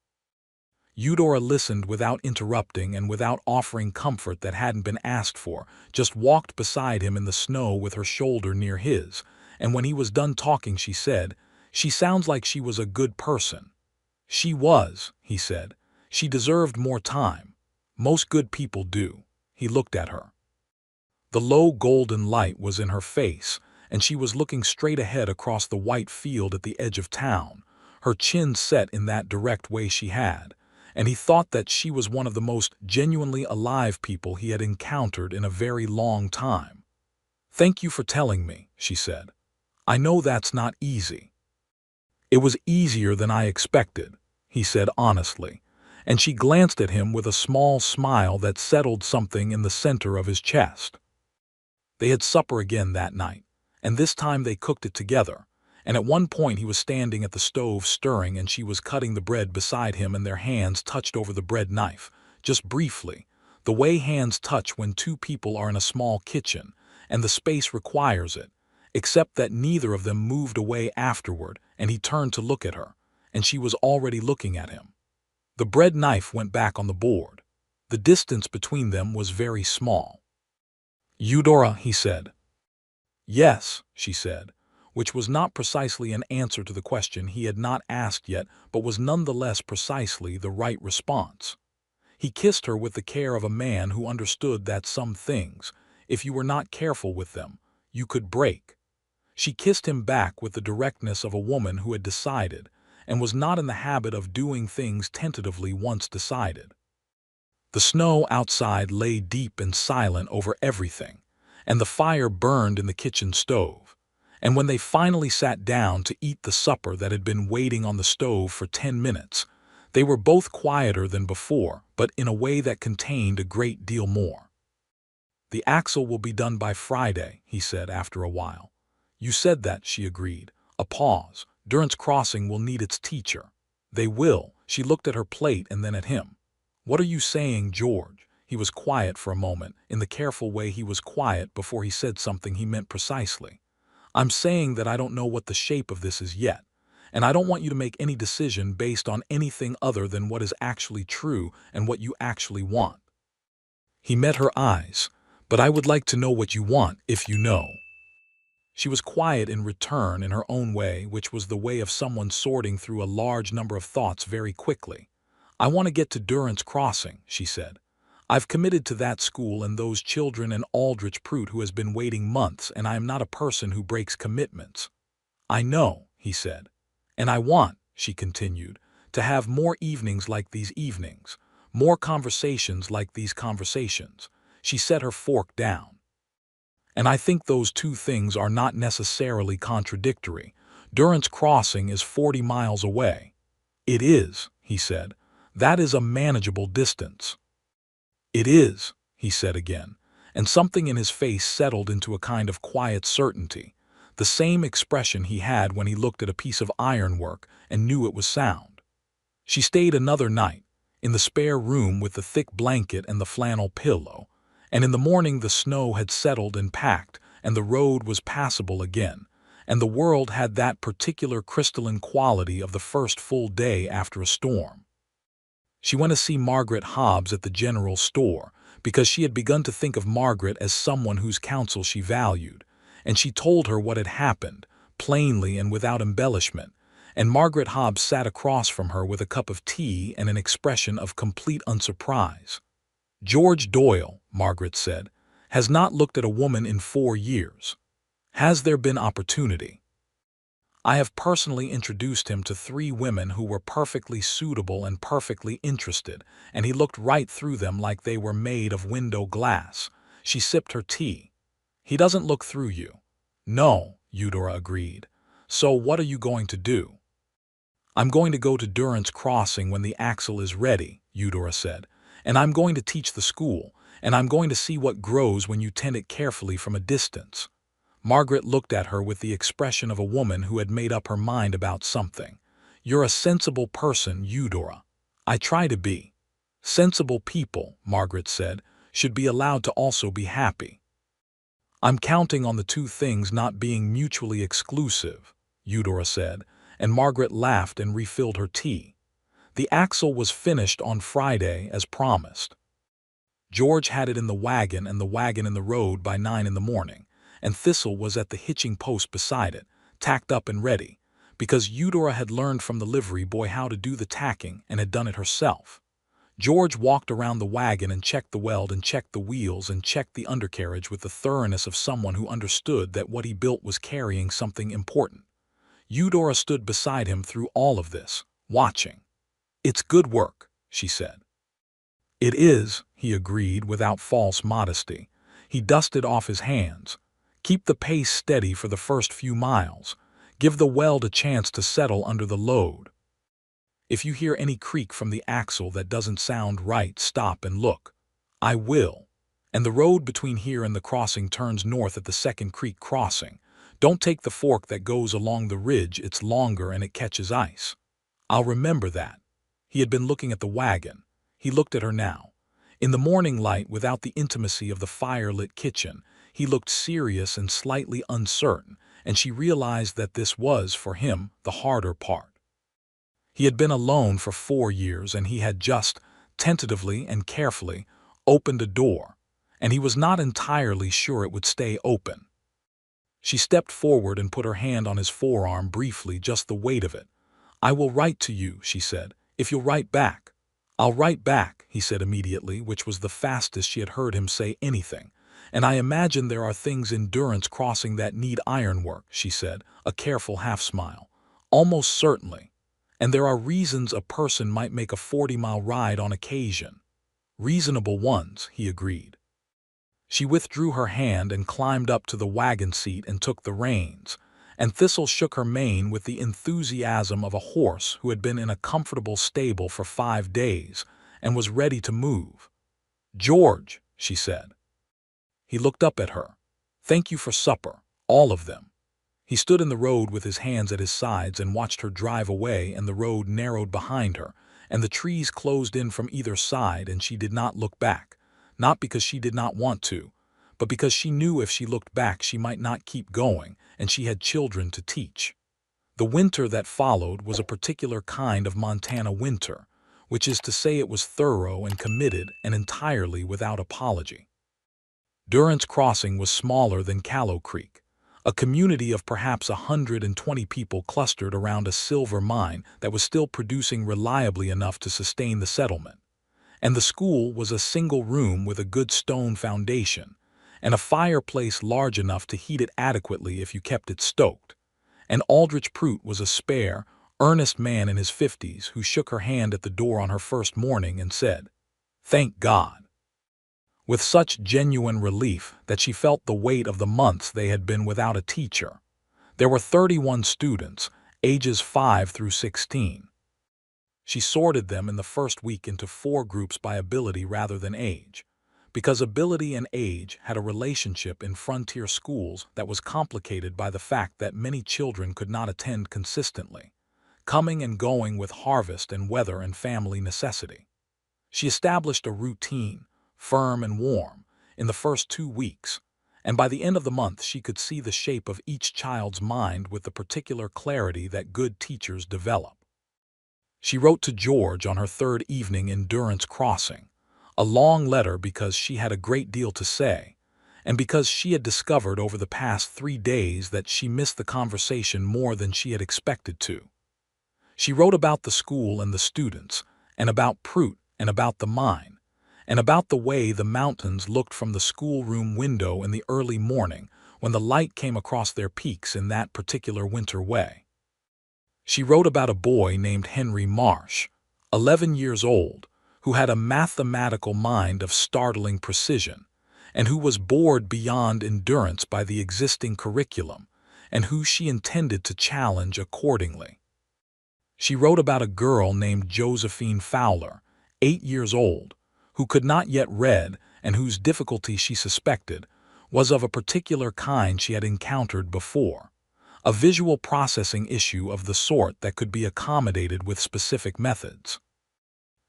Eudora listened without interrupting and without offering comfort that hadn't been asked for, just walked beside him in the snow with her shoulder near his, and when he was done talking she said, "She sounds like she was a good person." "She was," he said. "She deserved more time. Most good people do." He looked at her. The low golden light was in her face, and she was looking straight ahead across the white field at the edge of town, her chin set in that direct way she had, and he thought that she was one of the most genuinely alive people he had encountered in a very long time. "Thank you for telling me," she said. "I know that's not easy." "It was easier than I expected," he said honestly, and she glanced at him with a small smile that settled something in the center of his chest. They had supper again that night, and this time they cooked it together, and at one point he was standing at the stove stirring and she was cutting the bread beside him and their hands touched over the bread knife, just briefly, the way hands touch when two people are in a small kitchen and the space requires it, except that neither of them moved away afterward, and he turned to look at her, and she was already looking at him. The bread knife went back on the board. The distance between them was very small. "Eudora," he said. "Yes," she said, which was not precisely an answer to the question he had not asked yet, but was nonetheless precisely the right response. He kissed her with the care of a man who understood that some things, if you were not careful with them, you could break. She kissed him back with the directness of a woman who had decided, and was not in the habit of doing things tentatively once decided. The snow outside lay deep and silent over everything, and the fire burned in the kitchen stove. And when they finally sat down to eat the supper that had been waiting on the stove for 10 minutes, they were both quieter than before, but in a way that contained a great deal more. "The axle will be done by Friday," he said after a while. "You said that," she agreed. A pause. "Durrance Crossing will need its teacher." "They will." She looked at her plate and then at him. "What are you saying, George?" He was quiet for a moment, in the careful way he was quiet before he said something he meant precisely. "I'm saying that I don't know what the shape of this is yet, and I don't want you to make any decision based on anything other than what is actually true and what you actually want." He met her eyes. "But I would like to know what you want, if you know." She was quiet in return in her own way, which was the way of someone sorting through a large number of thoughts very quickly. "I want to get to Durrance Crossing," she said. "I've committed to that school and those children and Aldrich Prute who has been waiting months, and I am not a person who breaks commitments." "I know," he said. "And I want," she continued, "to have more evenings like these evenings, more conversations like these conversations." She set her fork down. "And I think those two things are not necessarily contradictory. Durrance Crossing is 40 miles away." "It is," he said. "That is a manageable distance." "It is," he said again, and something in his face settled into a kind of quiet certainty, the same expression he had when he looked at a piece of ironwork and knew it was sound. She stayed another night, in the spare room with the thick blanket and the flannel pillow, and in the morning the snow had settled and packed, and the road was passable again, and the world had that particular crystalline quality of the first full day after a storm. She went to see Margaret Hobbs at the general store, because she had begun to think of Margaret as someone whose counsel she valued, and she told her what had happened, plainly and without embellishment, and Margaret Hobbs sat across from her with a cup of tea and an expression of complete unsurprise. "George Doyle," Margaret said, "has not looked at a woman in 4 years. Has there been opportunity? I have personally introduced him to 3 women who were perfectly suitable and perfectly interested, and he looked right through them like they were made of window glass." She sipped her tea. "He doesn't look through you." "No," Eudora agreed. "So what are you going to do?" "I'm going to go to Durrance Crossing when the axle is ready," Eudora said, "and I'm going to teach the school, and I'm going to see what grows when you tend it carefully from a distance." Margaret looked at her with the expression of a woman who had made up her mind about something. "You're a sensible person, Eudora." "I try to be." "Sensible people," Margaret said, "should be allowed to also be happy." "I'm counting on the two things not being mutually exclusive," Eudora said, and Margaret laughed and refilled her tea. The axle was finished on Friday as promised. George had it in the wagon and the wagon in the road by 9 in the morning, and Thistle was at the hitching post beside it, tacked up and ready, because Eudora had learned from the livery boy how to do the tacking and had done it herself. George walked around the wagon and checked the weld and checked the wheels and checked the undercarriage with the thoroughness of someone who understood that what he built was carrying something important. Eudora stood beside him through all of this, watching. "It's good work," she said. "It is," he agreed without false modesty. He dusted off his hands. "Keep the pace steady for the first few miles. Give the weld a chance to settle under the load. If you hear any creak from the axle that doesn't sound right, stop and look." "I will." "And the road between here and the crossing turns north at the Second Creek crossing. Don't take the fork that goes along the ridge, it's longer and it catches ice." "I'll remember that." He had been looking at the wagon. He looked at her now. In the morning light, without the intimacy of the fire-lit kitchen, he looked serious and slightly uncertain, and she realized that this was, for him, the harder part. He had been alone for 4 years, and he had just, tentatively and carefully, opened a door, and he was not entirely sure it would stay open. She stepped forward and put her hand on his forearm briefly, just the weight of it. "I will write to you," she said, "if you'll write back." "I'll write back," he said immediately, which was the fastest she had heard him say anything. "And I imagine there are things in Durrance Crossing that need ironwork," she said, a careful half-smile. "Almost certainly. And there are reasons a person might make a 40-mile ride on occasion." "Reasonable ones," he agreed. She withdrew her hand and climbed up to the wagon seat and took the reins, and Thistle shook her mane with the enthusiasm of a horse who had been in a comfortable stable for 5 days and was ready to move. "George," she said. He looked up at her. "Thank you for supper, all of them." He stood in the road with his hands at his sides and watched her drive away, and the road narrowed behind her, and the trees closed in from either side, and she did not look back, not because she did not want to, but because she knew if she looked back she might not keep going, and she had children to teach. The winter that followed was a particular kind of Montana winter, which is to say it was thorough and committed and entirely without apology. Durrance Crossing was smaller than Callow Creek, a community of perhaps 120 people clustered around a silver mine that was still producing reliably enough to sustain the settlement. And the school was a single room with a good stone foundation, and a fireplace large enough to heat it adequately if you kept it stoked. And Aldrich Prout was a spare, earnest man in his 50s who shook her hand at the door on her first morning and said, "Thank God," with such genuine relief that she felt the weight of the months they had been without a teacher. There were 31 students, ages 5 through 16. She sorted them in the first week into 4 groups by ability rather than age, because ability and age had a relationship in frontier schools that was complicated by the fact that many children could not attend consistently, coming and going with harvest and weather and family necessity. She established a routine, firm and warm, in the first 2 weeks, and by the end of the month she could see the shape of each child's mind with the particular clarity that good teachers develop. She wrote to George on her 3rd evening in Durrance Crossing, a long letter because she had a great deal to say, and because she had discovered over the past 3 days that she missed the conversation more than she had expected to. She wrote about the school and the students, and about Prout and about the mine, and about the way the mountains looked from the schoolroom window in the early morning when the light came across their peaks in that particular winter way. She wrote about a boy named Henry Marsh, 11 years old, who had a mathematical mind of startling precision, and who was bored beyond endurance by the existing curriculum, and who she intended to challenge accordingly. She wrote about a girl named Josephine Fowler, 8 years old, who could not yet read and whose difficulty she suspected was of a particular kind she had encountered before, a visual processing issue of the sort that could be accommodated with specific methods.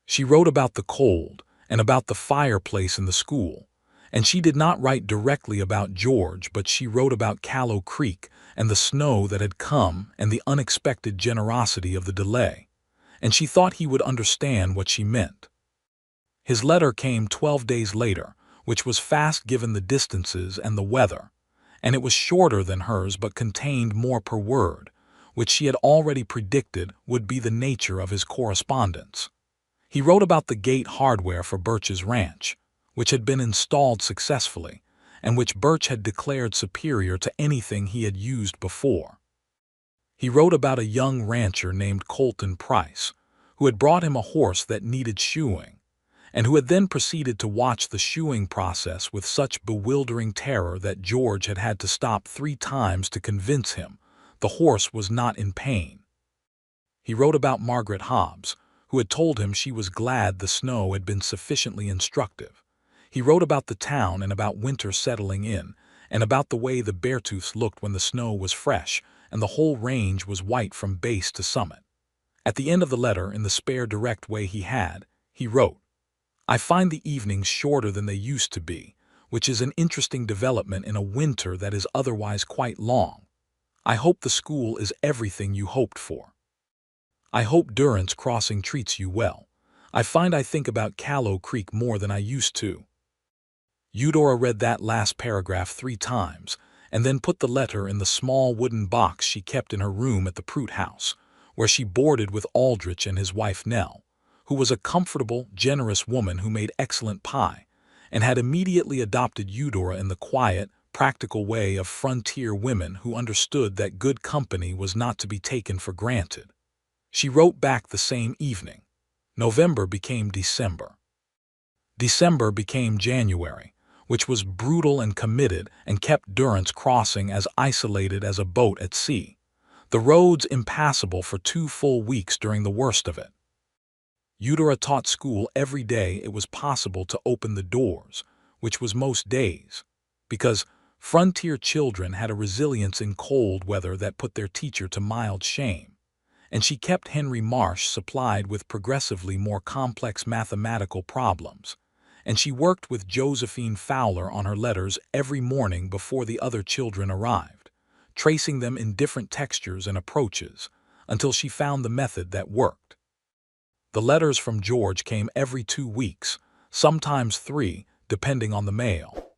She wrote about the cold and about the fireplace in the school, and she did not write directly about George, but she wrote about Callow Creek and the snow that had come and the unexpected generosity of the delay, and she thought he would understand what she meant. His letter came 12 days later, which was fast given the distances and the weather, and it was shorter than hers but contained more per word, which she had already predicted would be the nature of his correspondence. He wrote about the gate hardware for Birch's ranch, which had been installed successfully, and which Birch had declared superior to anything he had used before. He wrote about a young rancher named Colton Price, who had brought him a horse that needed shoeing, and who had then proceeded to watch the shoeing process with such bewildering terror that George had had to stop 3 times to convince him the horse was not in pain. He wrote about Margaret Hobbs, who had told him she was glad the snow had been sufficiently instructive. He wrote about the town and about winter settling in, and about the way the Beartooths looked when the snow was fresh and the whole range was white from base to summit. At the end of the letter, in the spare direct way he had, he wrote, "I find the evenings shorter than they used to be, which is an interesting development in a winter that is otherwise quite long. I hope the school is everything you hoped for. I hope Durrance Crossing treats you well. I find I think about Callow Creek more than I used to." Eudora read that last paragraph 3 times, and then put the letter in the small wooden box she kept in her room at the Prout house, where she boarded with Aldrich and his wife Nell, who was a comfortable, generous woman who made excellent pie, and had immediately adopted Eudora in the quiet, practical way of frontier women who understood that good company was not to be taken for granted. She wrote back the same evening. November became December. December became January, which was brutal and committed and kept Durrance Crossing as isolated as a boat at sea, the roads impassable for 2 full weeks during the worst of it. Eudora taught school every day it was possible to open the doors, which was most days, because frontier children had a resilience in cold weather that put their teacher to mild shame, and she kept Henry Marsh supplied with progressively more complex mathematical problems, and she worked with Josephine Fowler on her letters every morning before the other children arrived, tracing them in different textures and approaches until she found the method that worked. The letters from George came every 2 weeks, sometimes 3, depending on the mail.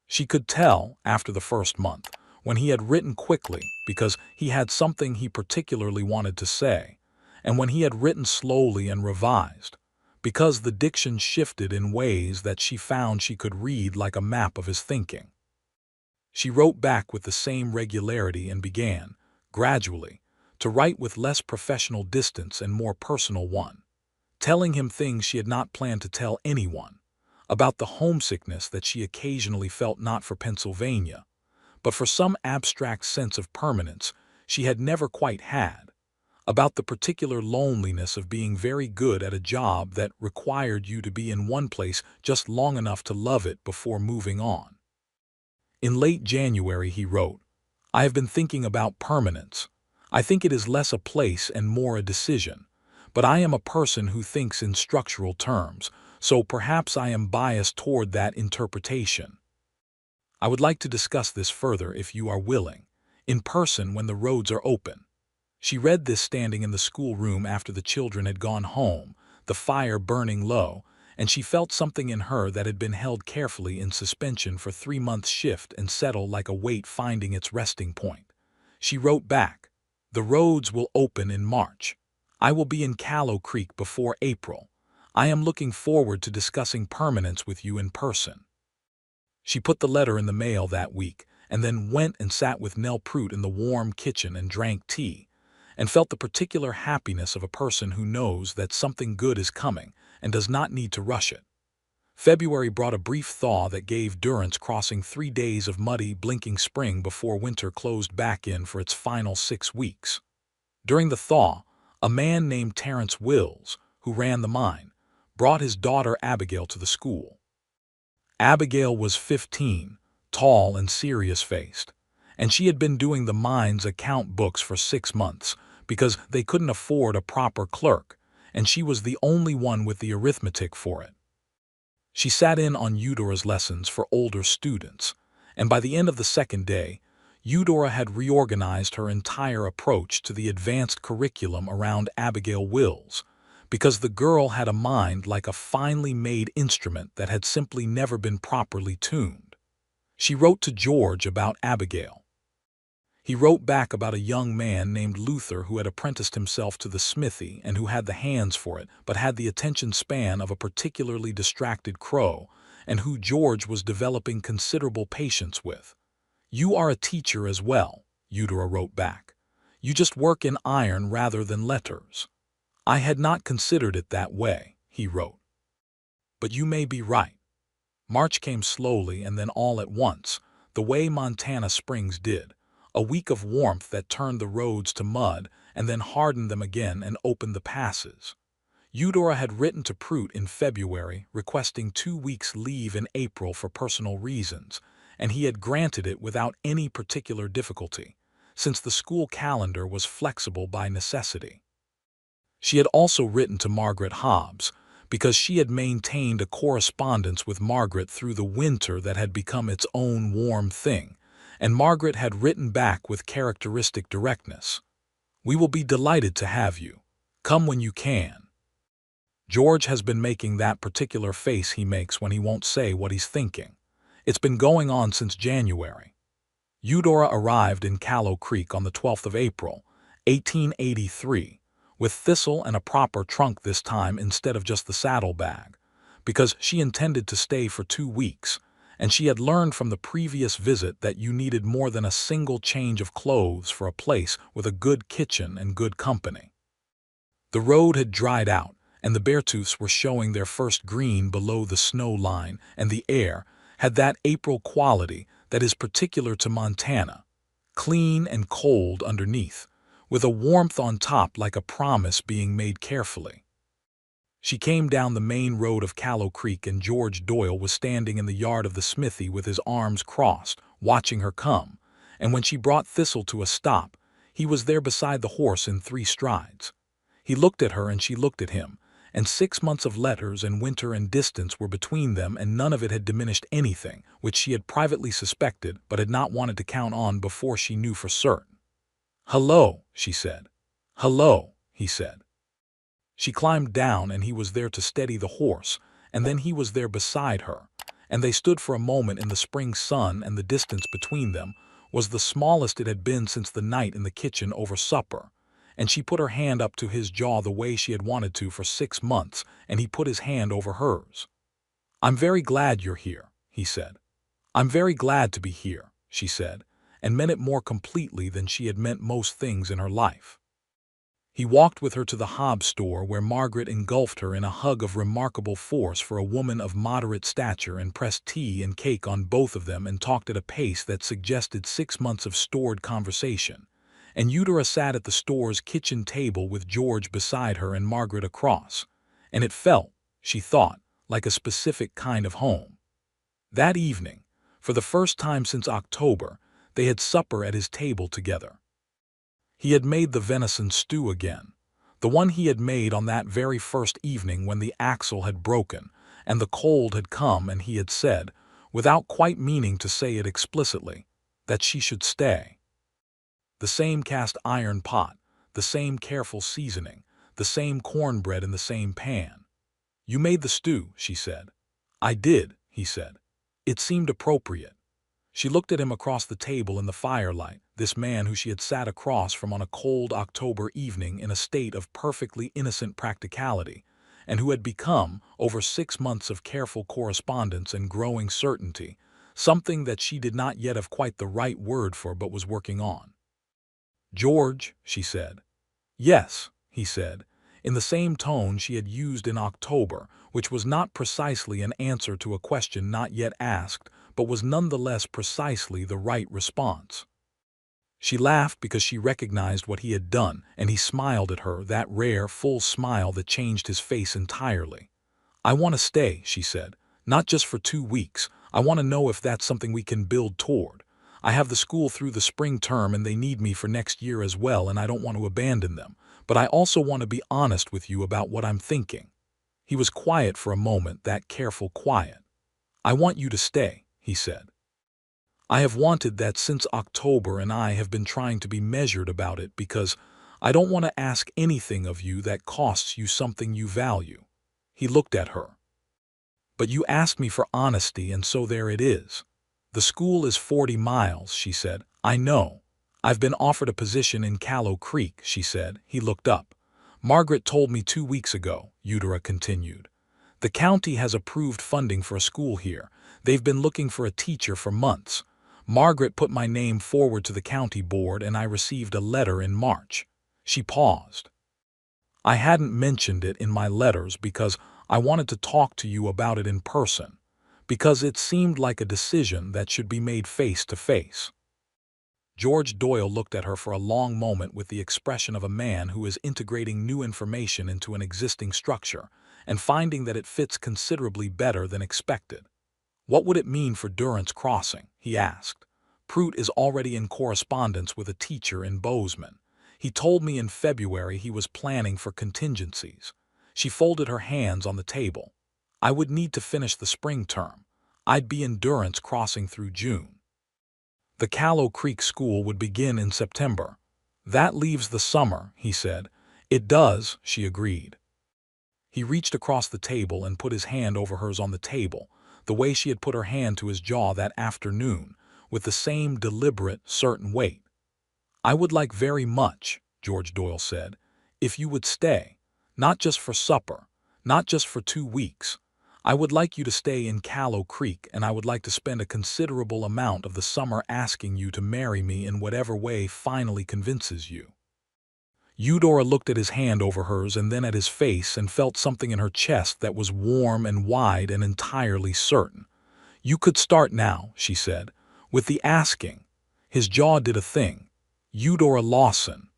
She could tell, after the first month, when he had written quickly because he had something he particularly wanted to say, and when he had written slowly and revised, because the diction shifted in ways that she found she could read like a map of his thinking. She wrote back with the same regularity and began, gradually, to write with less professional distance and more personal one, telling him things she had not planned to tell anyone, about the homesickness that she occasionally felt not for Pennsylvania, but for some abstract sense of permanence she had never quite had, about the particular loneliness of being very good at a job that required you to be in one place just long enough to love it before moving on. In late January he wrote, "I have been thinking about permanence. I think it is less a place and more a decision, but I am a person who thinks in structural terms, so perhaps I am biased toward that interpretation. I would like to discuss this further if you are willing, in person when the roads are open." She read this standing in the schoolroom after the children had gone home, the fire burning low, and she felt something in her that had been held carefully in suspension for 3 months shift and settle like a weight finding its resting point. She wrote back, "The roads will open in March. I will be in Callow Creek before April. I am looking forward to discussing permanence with you in person." She put the letter in the mail that week, and then went and sat with Nell Prout in the warm kitchen and drank tea, and felt the particular happiness of a person who knows that something good is coming and does not need to rush it. February brought a brief thaw that gave Durrance Crossing 3 days of muddy, blinking spring before winter closed back in for its final 6 weeks. During the thaw, a man named Terrence Wills, who ran the mine, brought his daughter Abigail to the school. Abigail was 15, tall and serious-faced, and she had been doing the mine's account books for 6 months because they couldn't afford a proper clerk, and she was the only one with the arithmetic for it. She sat in on Eudora's lessons for older students, and by the end of the second day, Eudora had reorganized her entire approach to the advanced curriculum around Abigail Wills, because the girl had a mind like a finely made instrument that had simply never been properly tuned. She wrote to George about Abigail. He wrote back about a young man named Luther who had apprenticed himself to the smithy and who had the hands for it, but had the attention span of a particularly distracted crow, and who George was developing considerable patience with. "You are a teacher as well," Eudora wrote back. "You just work in iron rather than letters." "I had not considered it that way," he wrote. "But you may be right." March came slowly and then all at once, the way Montana springs did, a week of warmth that turned the roads to mud and then hardened them again and opened the passes. Eudora had written to Prout in February requesting 2 weeks' leave in April for personal reasons, and he had granted it without any particular difficulty, since the school calendar was flexible by necessity. She had also written to Margaret Hobbs, because she had maintained a correspondence with Margaret through the winter that had become its own warm thing, and Margaret had written back with characteristic directness. "We will be delighted to have you. Come when you can." George has been making that particular face he makes when he won't say what he's thinking. It's been going on since January. Eudora arrived in Callow Creek on the 12th of April, 1883, with Thistle and a proper trunk this time instead of just the saddlebag, because she intended to stay for 2 weeks, and she had learned from the previous visit that you needed more than a single change of clothes for a place with a good kitchen and good company. The road had dried out, and the beartooths were showing their first green below the snow line, and the air had that April quality that is particular to Montana, clean and cold underneath, with a warmth on top like a promise being made carefully. She came down the main road of Callow Creek, and George Doyle was standing in the yard of the smithy with his arms crossed, watching her come, and when she brought Thistle to a stop, He was there beside the horse in 3 strides. He looked at her and she looked at him, and 6 months of letters and winter and distance were between them, and none of it had diminished anything, which she had privately suspected but had not wanted to count on before she knew for certain. "Hello," she said. "Hello," he said. She climbed down and he was there to steady the horse, and then he was there beside her, and they stood for a moment in the spring sun, and the distance between them was the smallest it had been since the night in the kitchen over supper, and she put her hand up to his jaw the way she had wanted to for 6 months, and he put his hand over hers. "I'm very glad you're here," he said. "I'm very glad to be here," she said, and meant it more completely than she had meant most things in her life. He walked with her to the Hobbs store, where Margaret engulfed her in a hug of remarkable force for a woman of moderate stature, and pressed tea and cake on both of them and talked at a pace that suggested 6 months of stored conversation. And Eudora sat at the store's kitchen table with George beside her and Margaret across, and it felt, she thought, like a specific kind of home. That evening, for the first time since October, they had supper at his table together. He had made the venison stew again, the one he had made on that very first evening when the axle had broken and the cold had come, and he had said, without quite meaning to say it explicitly, that she should stay. The same cast iron pot, the same careful seasoning, the same cornbread in the same pan. "You made the stew," she said. "I did," he said. It seemed appropriate. She looked at him across the table in the firelight, this man who she had sat across from on a cold October evening in a state of perfectly innocent practicality, and who had become, over 6 months of careful correspondence and growing certainty, something that she did not yet have quite the right word for but was working on. "George," she said. "Yes," he said, in the same tone she had used in October, which was not precisely an answer to a question not yet asked, but was nonetheless precisely the right response. She laughed because she recognized what he had done, and he smiled at her, that rare, full smile that changed his face entirely. "I want to stay," she said, "not just for 2 weeks. I want to know if that's something we can build toward. I have the school through the spring term and they need me for next year as well, and I don't want to abandon them, but I also want to be honest with you about what I'm thinking." He was quiet for a moment, that careful quiet. "I want you to stay," he said. "I have wanted that since October, and I have been trying to be measured about it because I don't want to ask anything of you that costs you something you value." He looked at her. "But you asked me for honesty, and so there it is. The school is 40 miles, she said. "I know. I've been offered a position in Callow Creek," she said. He looked up. "Margaret told me 2 weeks ago," Eudora continued. "The county has approved funding for a school here. They've been looking for a teacher for months. Margaret put my name forward to the county board, and I received a letter in March." She paused. "I hadn't mentioned it in my letters because I wanted to talk to you about it in person, because it seemed like a decision that should be made face to face." George Doyle looked at her for a long moment with the expression of a man who is integrating new information into an existing structure and finding that it fits considerably better than expected. "What would it mean for Durrance Crossing?" he asked. "Prout is already in correspondence with a teacher in Bozeman. He told me in February he was planning for contingencies." She folded her hands on the table. "I would need to finish the spring term. I'd be in Durrance Crossing through June. The Callow Creek School would begin in September. That leaves the summer," he said. "It does," she agreed. He reached across the table and put his hand over hers on the table, the way she had put her hand to his jaw that afternoon, with the same deliberate, certain weight. "I would like very much," George Doyle said, "if you would stay, not just for supper, not just for 2 weeks. I would like you to stay in Callow Creek, and I would like to spend a considerable amount of the summer asking you to marry me in whatever way finally convinces you." Eudora looked at his hand over hers and then at his face and felt something in her chest that was warm and wide and entirely certain. "You could start now," she said, "with the asking." His jaw did a thing. "Eudora Lawson.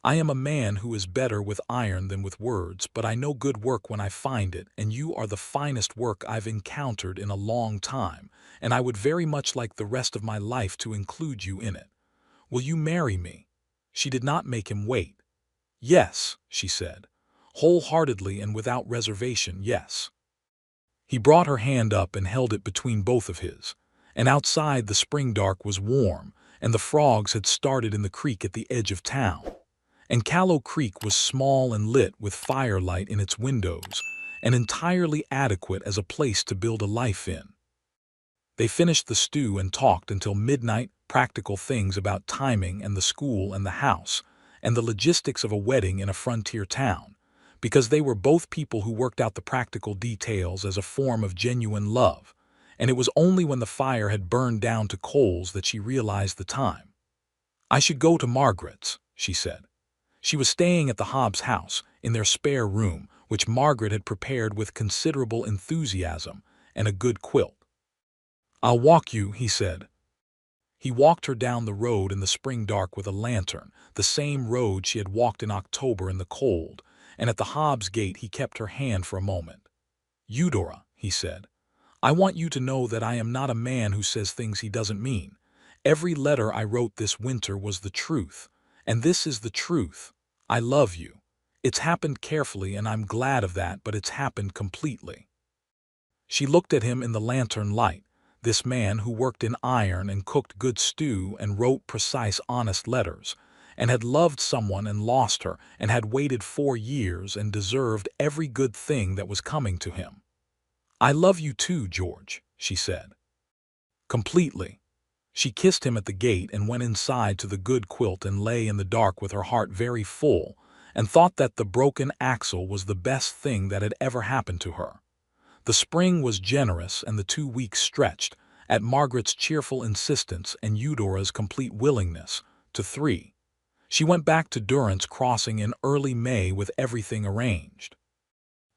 I am a man who is better with iron than with words, but I know good work when I find it, and you are the finest work I've encountered in a long time, and I would very much like the rest of my life to include you in it. Will you marry me?" She did not make him wait. "Yes," she said, wholeheartedly and without reservation, yes. He brought her hand up and held it between both of his, and outside the spring dark was warm, and the frogs had started in the creek at the edge of town. And Callow Creek was small and lit with firelight in its windows, and entirely adequate as a place to build a life in. They finished the stew and talked until midnight, practical things about timing and the school and the house, and the logistics of a wedding in a frontier town, because they were both people who worked out the practical details as a form of genuine love, and it was only when the fire had burned down to coals that she realized the time. "I should go to Margaret's," she said. She was staying at the Hobbs house, in their spare room, which Margaret had prepared with considerable enthusiasm, and a good quilt. "I'll walk you," he said. He walked her down the road in the spring dark with a lantern, the same road she had walked in October in the cold, and at the Hobbs gate he kept her hand for a moment. "Eudora," he said, "I want you to know that I am not a man who says things he doesn't mean. Every letter I wrote this winter was the truth, and this is the truth. I love you. It's happened carefully and I'm glad of that, but it's happened completely." She looked at him in the lantern light, this man who worked in iron and cooked good stew and wrote precise, honest letters, and had loved someone and lost her, and had waited 4 years and deserved every good thing that was coming to him. "I love you too, George," she said. "Completely." She kissed him at the gate and went inside to the good quilt and lay in the dark with her heart very full, and thought that the broken axle was the best thing that had ever happened to her. The spring was generous and the 2 weeks stretched, at Margaret's cheerful insistence and Eudora's complete willingness, to 3. She went back to Durrance Crossing in early May with everything arranged.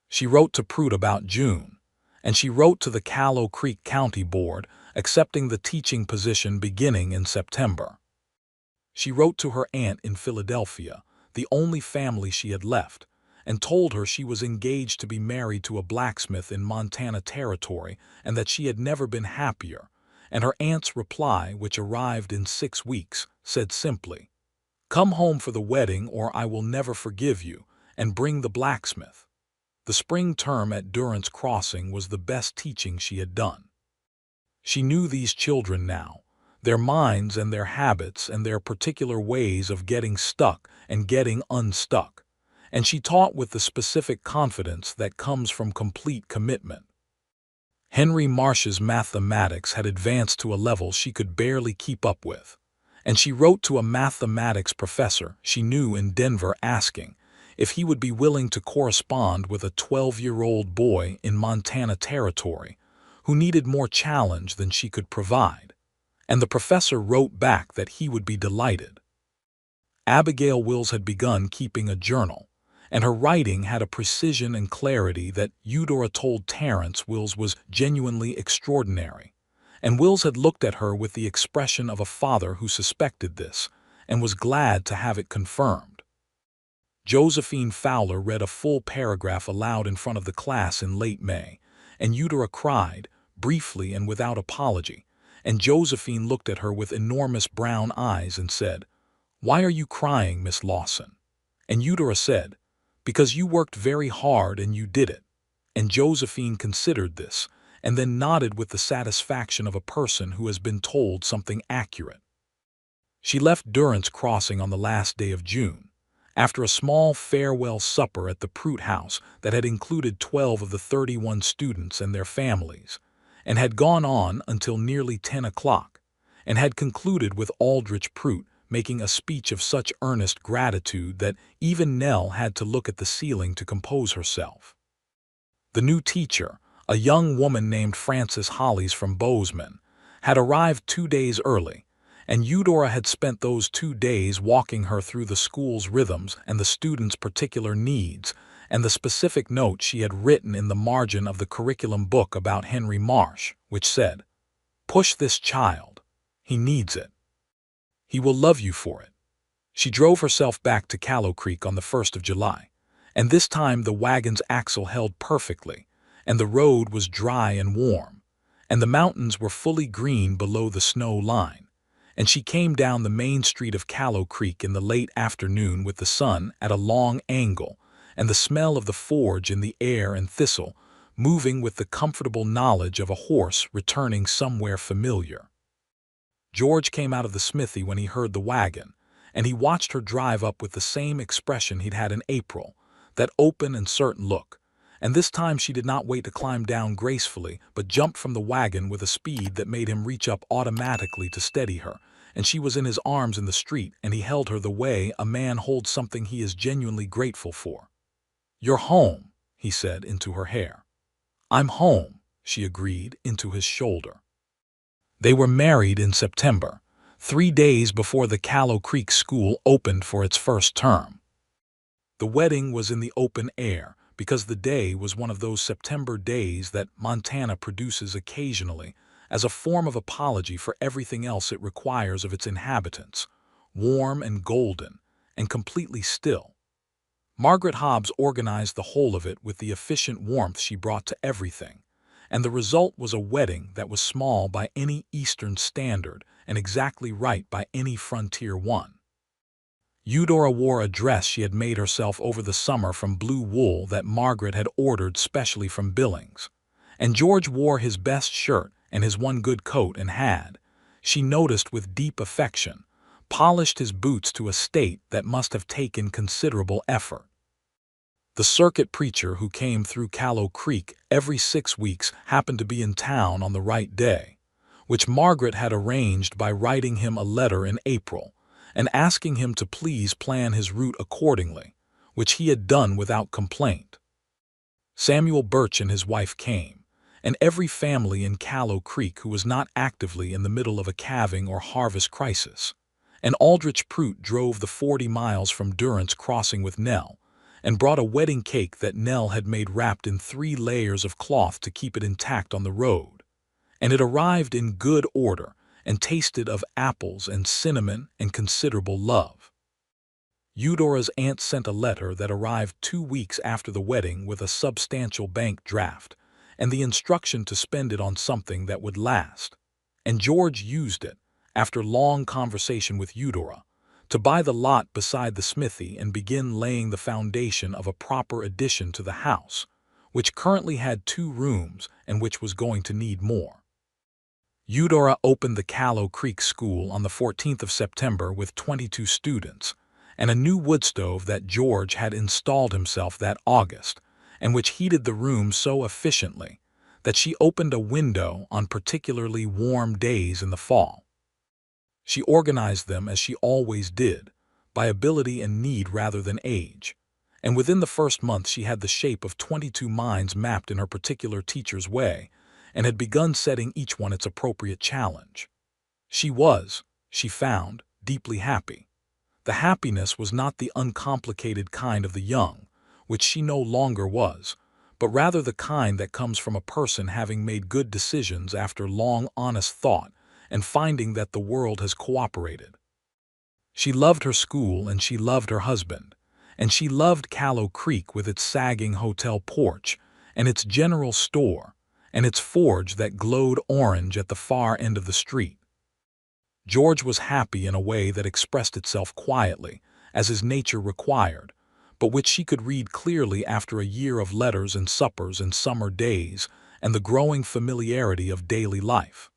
She wrote to Prout about June, and she wrote to the Callow Creek County Board, accepting the teaching position beginning in September. She wrote to her aunt in Philadelphia, the only family she had left, and told her she was engaged to be married to a blacksmith in Montana Territory and that she had never been happier, and her aunt's reply, which arrived in 6 weeks, said simply, "Come home for the wedding or I will never forgive you, and bring the blacksmith." The spring term at Durrance Crossing was the best teaching she had done. She knew these children now, their minds and their habits and their particular ways of getting stuck and getting unstuck, and she taught with the specific confidence that comes from complete commitment. Henry Marsh's mathematics had advanced to a level she could barely keep up with, and she wrote to a mathematics professor she knew in Denver asking if he would be willing to correspond with a 12-year-old boy in Montana Territory who needed more challenge than she could provide, and the professor wrote back that he would be delighted. Abigail Wills had begun keeping a journal, and her writing had a precision and clarity that Eudora told Terence Wills was genuinely extraordinary, and Wills had looked at her with the expression of a father who suspected this and was glad to have it confirmed. Josephine Fowler read a full paragraph aloud in front of the class in late May, and Eudora cried, briefly and without apology, and Josephine looked at her with enormous brown eyes and said, "Why are you crying, Miss Lawson?" And Eudora said, "Because you worked very hard and you did it." And Josephine considered this, and then nodded with the satisfaction of a person who has been told something accurate. She left Durrance Crossing on the last day of June, after a small farewell supper at the Prout house that had included 12 of the 31 students and their families, and had gone on until nearly 10 o'clock, and had concluded with Aldrich Prout making a speech of such earnest gratitude that even Nell had to look at the ceiling to compose herself. The new teacher, a young woman named Frances Hollies from Bozeman, had arrived 2 days early, and Eudora had spent those 2 days walking her through the school's rhythms and the students' particular needs, and the specific note she had written in the margin of the curriculum book about Henry Marsh, which said, "Push this child. He needs it. He will love you for it." She drove herself back to Callow Creek on the 1st of July, and this time the wagon's axle held perfectly, and the road was dry and warm, and the mountains were fully green below the snow line, and she came down the main street of Callow Creek in the late afternoon with the sun at a long angle and the smell of the forge in the air and thistle, moving with the comfortable knowledge of a horse returning somewhere familiar. George came out of the smithy when he heard the wagon, and he watched her drive up with the same expression he'd had in April, that open and certain look. And this time she did not wait to climb down gracefully, but jumped from the wagon with a speed that made him reach up automatically to steady her, and she was in his arms in the street, and he held her the way a man holds something he is genuinely grateful for. "You're home," he said into her hair. "I'm home," she agreed into his shoulder. They were married in September, 3 days before the Callow Creek School opened for its first term. The wedding was in the open air, because the day was one of those September days that Montana produces occasionally as a form of apology for everything else it requires of its inhabitants, warm and golden, and completely still. Margaret Hobbs organized the whole of it with the efficient warmth she brought to everything, and the result was a wedding that was small by any Eastern standard and exactly right by any frontier one. Eudora wore a dress she had made herself over the summer from blue wool that Margaret had ordered specially from Billings, and George wore his best shirt and his one good coat and had, she noticed with deep affection, polished his boots to a state that must have taken considerable effort. The circuit preacher who came through Callow Creek every 6 weeks happened to be in town on the right day, which Margaret had arranged by writing him a letter in April and asking him to please plan his route accordingly, which he had done without complaint. Samuel Birch and his wife came, and every family in Callow Creek who was not actively in the middle of a calving or harvest crisis, and Aldrich Prout drove the 40 miles from Durrance Crossing with Nell, and brought a wedding cake that Nell had made wrapped in 3 layers of cloth to keep it intact on the road, and it arrived in good order and tasted of apples and cinnamon and considerable love. Eudora's aunt sent a letter that arrived 2 weeks after the wedding with a substantial bank draft and the instruction to spend it on something that would last, and George used it, after long conversation with Eudora, to buy the lot beside the smithy and begin laying the foundation of a proper addition to the house, which currently had 2 rooms and which was going to need more. Eudora opened the Callow Creek School on the 14th of September with 22 students, and a new wood stove that George had installed himself that August, and which heated the room so efficiently that she opened a window on particularly warm days in the fall. She organized them as she always did, by ability and need rather than age, and within the first month she had the shape of 22 minds mapped in her particular teacher's way, and had begun setting each one its appropriate challenge. She was, she found, deeply happy. The happiness was not the uncomplicated kind of the young, which she no longer was, but rather the kind that comes from a person having made good decisions after long honest thought and finding that the world has cooperated. She loved her school and she loved her husband, and she loved Callow Creek with its sagging hotel porch and its general store and its forge that glowed orange at the far end of the street. George was happy in a way that expressed itself quietly, as his nature required, but which she could read clearly after a year of letters and suppers and summer days and the growing familiarity of daily life.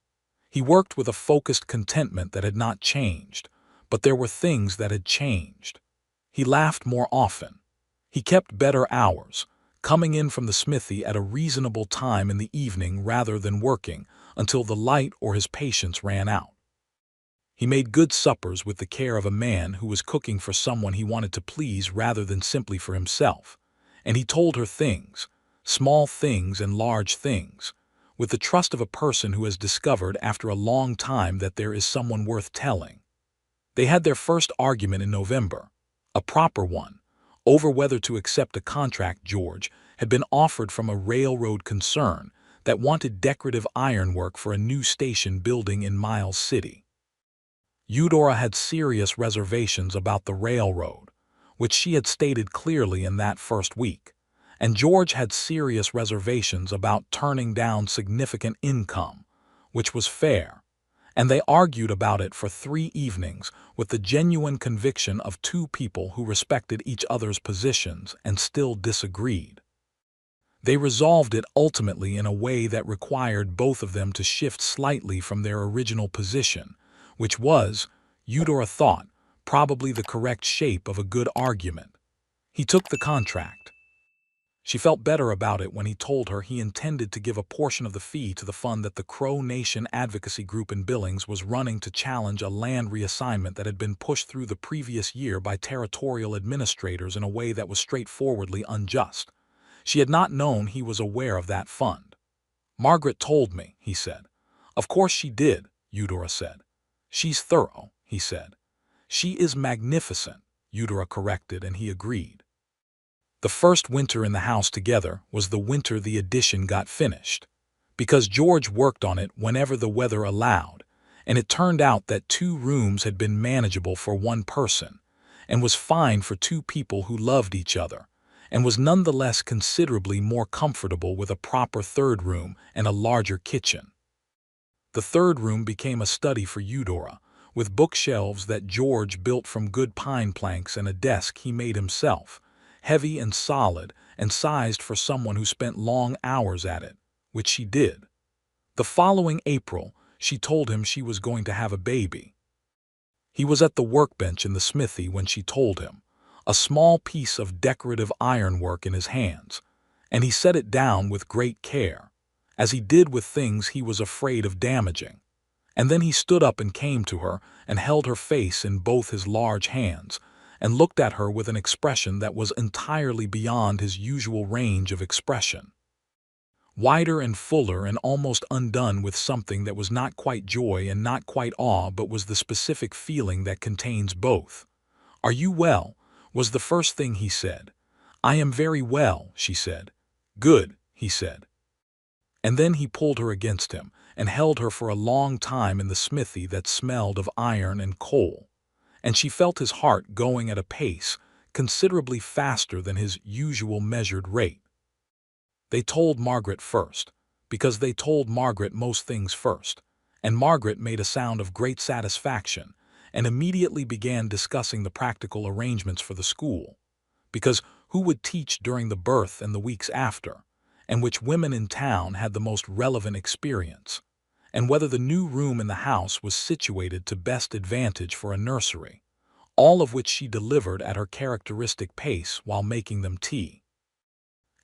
He worked with a focused contentment that had not changed, but there were things that had changed. He laughed more often. He kept better hours, coming in from the smithy at a reasonable time in the evening rather than working until the light or his patience ran out. He made good suppers with the care of a man who was cooking for someone he wanted to please rather than simply for himself, and he told her things, small things and large things, with the trust of a person who has discovered after a long time that there is someone worth telling. They had their first argument in November, a proper one, over whether to accept a contract George had been offered from a railroad concern that wanted decorative ironwork for a new station building in Miles City. Eudora had serious reservations about the railroad, which she had stated clearly in that first week, and George had serious reservations about turning down significant income, which was fair, and they argued about it for 3 evenings with the genuine conviction of two people who respected each other's positions and still disagreed. They resolved it ultimately in a way that required both of them to shift slightly from their original position, which was, Eudora thought, probably the correct shape of a good argument. He took the contract. She felt better about it when he told her he intended to give a portion of the fee to the fund that the Crow Nation Advocacy Group in Billings was running to challenge a land reassignment that had been pushed through the previous year by territorial administrators in a way that was straightforwardly unjust. She had not known he was aware of that fund. "Margaret told me," he said. "Of course she did," Eudora said. "She's thorough," he said. "She is magnificent," Eudora corrected, and he agreed. The first winter in the house together was the winter the addition got finished, because George worked on it whenever the weather allowed, and it turned out that 2 rooms had been manageable for 1 person, and was fine for 2 people who loved each other, and was nonetheless considerably more comfortable with a proper 3rd room and a larger kitchen. The 3rd room became a study for Eudora, with bookshelves that George built from good pine planks and a desk he made himself, heavy and solid and sized for someone who spent long hours at it, which she did. The following April, she told him she was going to have a baby. He was at the workbench in the smithy when she told him, a small piece of decorative ironwork in his hands, and he set it down with great care, as he did with things he was afraid of damaging. And then he stood up and came to her and held her face in both his large hands, and looked at her with an expression that was entirely beyond his usual range of expression. Wider and fuller and almost undone with something that was not quite joy and not quite awe but was the specific feeling that contains both. "Are you well?" was the first thing he said. "I am very well," she said. "Good," he said. And then he pulled her against him and held her for a long time in the smithy that smelled of iron and coal, and she felt his heart going at a pace considerably faster than his usual measured rate. They told Margaret first, because they told Margaret most things first, and Margaret made a sound of great satisfaction and immediately began discussing the practical arrangements for the school, because who would teach during the birth and the weeks after, and which women in town had the most relevant experience, and whether the new room in the house was situated to best advantage for a nursery, all of which she delivered at her characteristic pace while making them tea.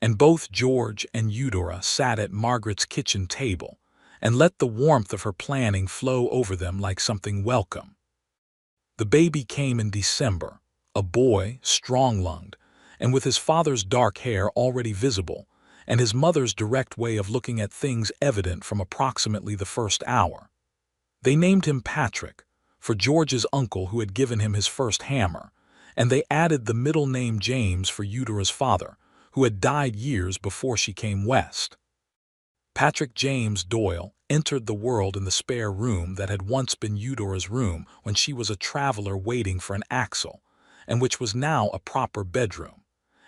And both George and Eudora sat at Margaret's kitchen table and let the warmth of her planning flow over them like something welcome. The baby came in December, a boy, strong-lunged, and with his father's dark hair already visible, and his mother's direct way of looking at things evident from approximately the first hour. They named him Patrick, for George's uncle who had given him his first hammer, and they added the middle name James for Eudora's father, who had died years before she came west. Patrick James Doyle entered the world in the spare room that had once been Eudora's room when she was a traveler waiting for an axle, and which was now a proper bedroom,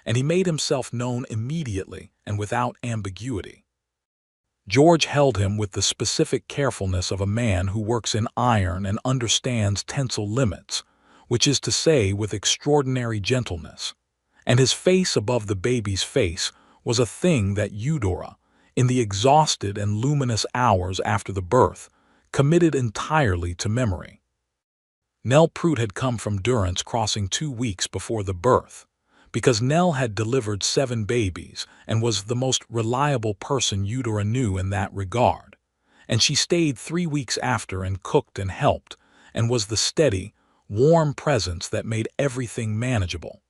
and he made himself known immediately and without ambiguity. George held him with the specific carefulness of a man who works in iron and understands tensile limits, which is to say with extraordinary gentleness, and his face above the baby's face was a thing that Eudora, in the exhausted and luminous hours after the birth, committed entirely to memory. Nell Prout had come from Durance Crossing 2 weeks before the birth, because Nell had delivered 7 babies and was the most reliable person Eudora knew in that regard, and she stayed 3 weeks after and cooked and helped, and was the steady, warm presence that made everything manageable.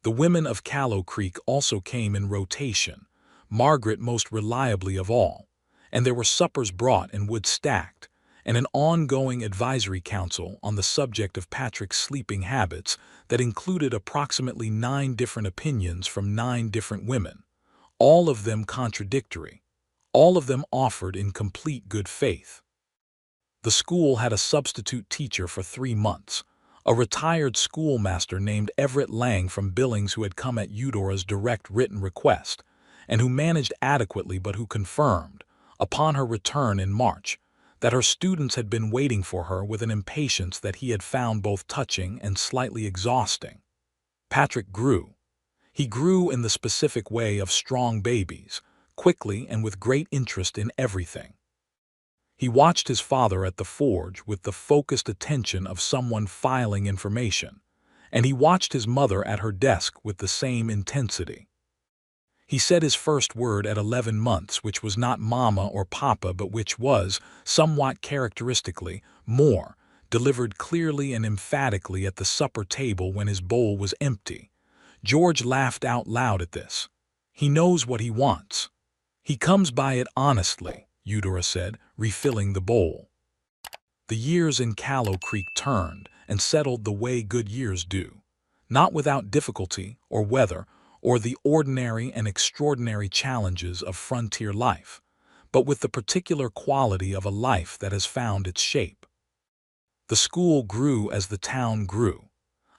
The women of Callow Creek also came in rotation, Margaret most reliably of all, and there were suppers brought and wood stacked, and an ongoing advisory council on the subject of Patrick's sleeping habits that included approximately 9 different opinions from 9 different women, all of them contradictory, all of them offered in complete good faith. The school had a substitute teacher for 3 months, a retired schoolmaster named Everett Lang from Billings who had come at Eudora's direct written request, and who managed adequately but who confirmed, upon her return in March, that her students had been waiting for her with an impatience that he had found both touching and slightly exhausting. Patrick grew. He grew in the specific way of strong babies, quickly and with great interest in everything. He watched his father at the forge with the focused attention of someone filing information, and he watched his mother at her desk with the same intensity. He said his first word at 11 months, which was not mama or papa, but which was, somewhat characteristically, more, delivered clearly and emphatically at the supper table when his bowl was empty. George laughed out loud at this. He knows what he wants. He comes by it honestly, Eudora said, refilling the bowl. The years in Callow Creek turned and settled the way good years do, not without difficulty or weather or the ordinary and extraordinary challenges of frontier life, but with the particular quality of a life that has found its shape. The school grew as the town grew.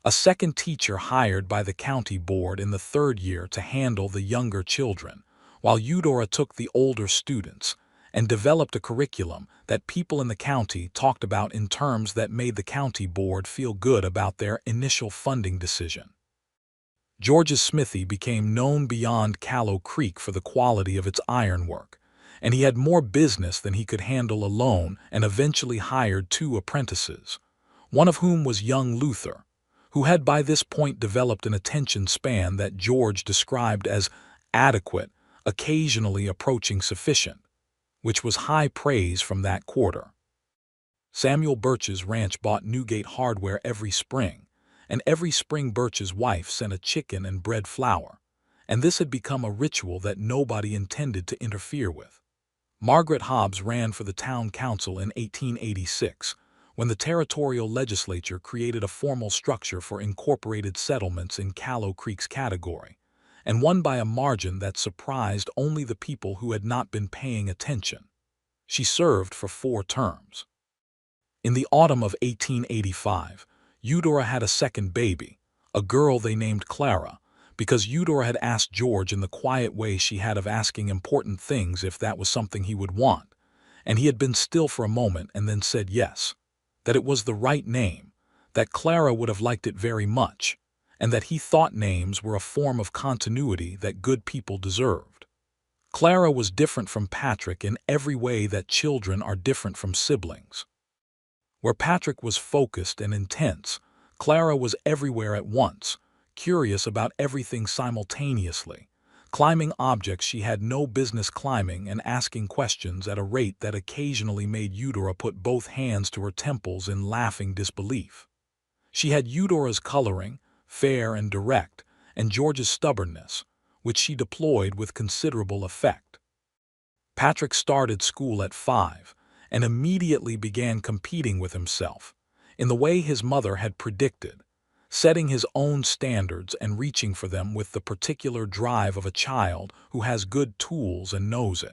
A second teacher hired by the county board in the third year to handle the younger children, while Eudora took the older students, and developed a curriculum that people in the county talked about in terms that made the county board feel good about their initial funding decision. George's smithy became known beyond Callow Creek for the quality of its ironwork, and he had more business than he could handle alone and eventually hired 2 apprentices, one of whom was young Luther, who had by this point developed an attention span that George described as adequate, occasionally approaching sufficient, which was high praise from that quarter. Samuel Birch's ranch bought Newgate hardware every spring, and every spring Birch's wife sent a chicken and bread flour, and this had become a ritual that nobody intended to interfere with. Margaret Hobbs ran for the town council in 1886, when the territorial legislature created a formal structure for incorporated settlements in Callow Creek's category, and won by a margin that surprised only the people who had not been paying attention. She served for 4 terms. In the autumn of 1885, Eudora had a second baby, a girl they named Clara, because Eudora had asked George in the quiet way she had of asking important things if that was something he would want, and he had been still for a moment and then said yes, that it was the right name, that Clara would have liked it very much, and that he thought names were a form of continuity that good people deserved. Clara was different from Patrick in every way that children are different from siblings. Where Patrick was focused and intense, Clara was everywhere at once, curious about everything simultaneously, climbing objects she had no business climbing and asking questions at a rate that occasionally made Eudora put both hands to her temples in laughing disbelief. She had Eudora's coloring, fair and direct, and George's stubbornness, which she deployed with considerable effect. Patrick started school at 5, and immediately began competing with himself, in the way his mother had predicted, setting his own standards and reaching for them with the particular drive of a child who has good tools and knows it.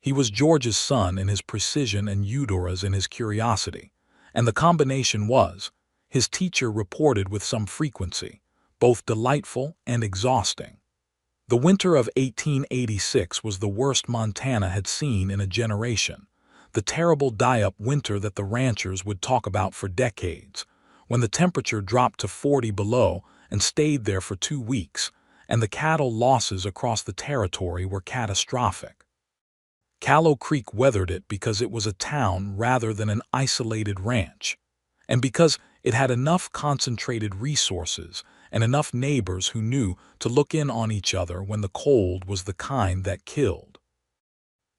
He was George's son in his precision and Eudora's in his curiosity, and the combination was, his teacher reported with some frequency, both delightful and exhausting. The winter of 1886 was the worst Montana had seen in a generation, the terrible die-up winter that the ranchers would talk about for decades, when the temperature dropped to 40 below and stayed there for 2 weeks, and the cattle losses across the territory were catastrophic. Callow Creek weathered it because it was a town rather than an isolated ranch, and because it had enough concentrated resources and enough neighbors who knew to look in on each other when the cold was the kind that killed.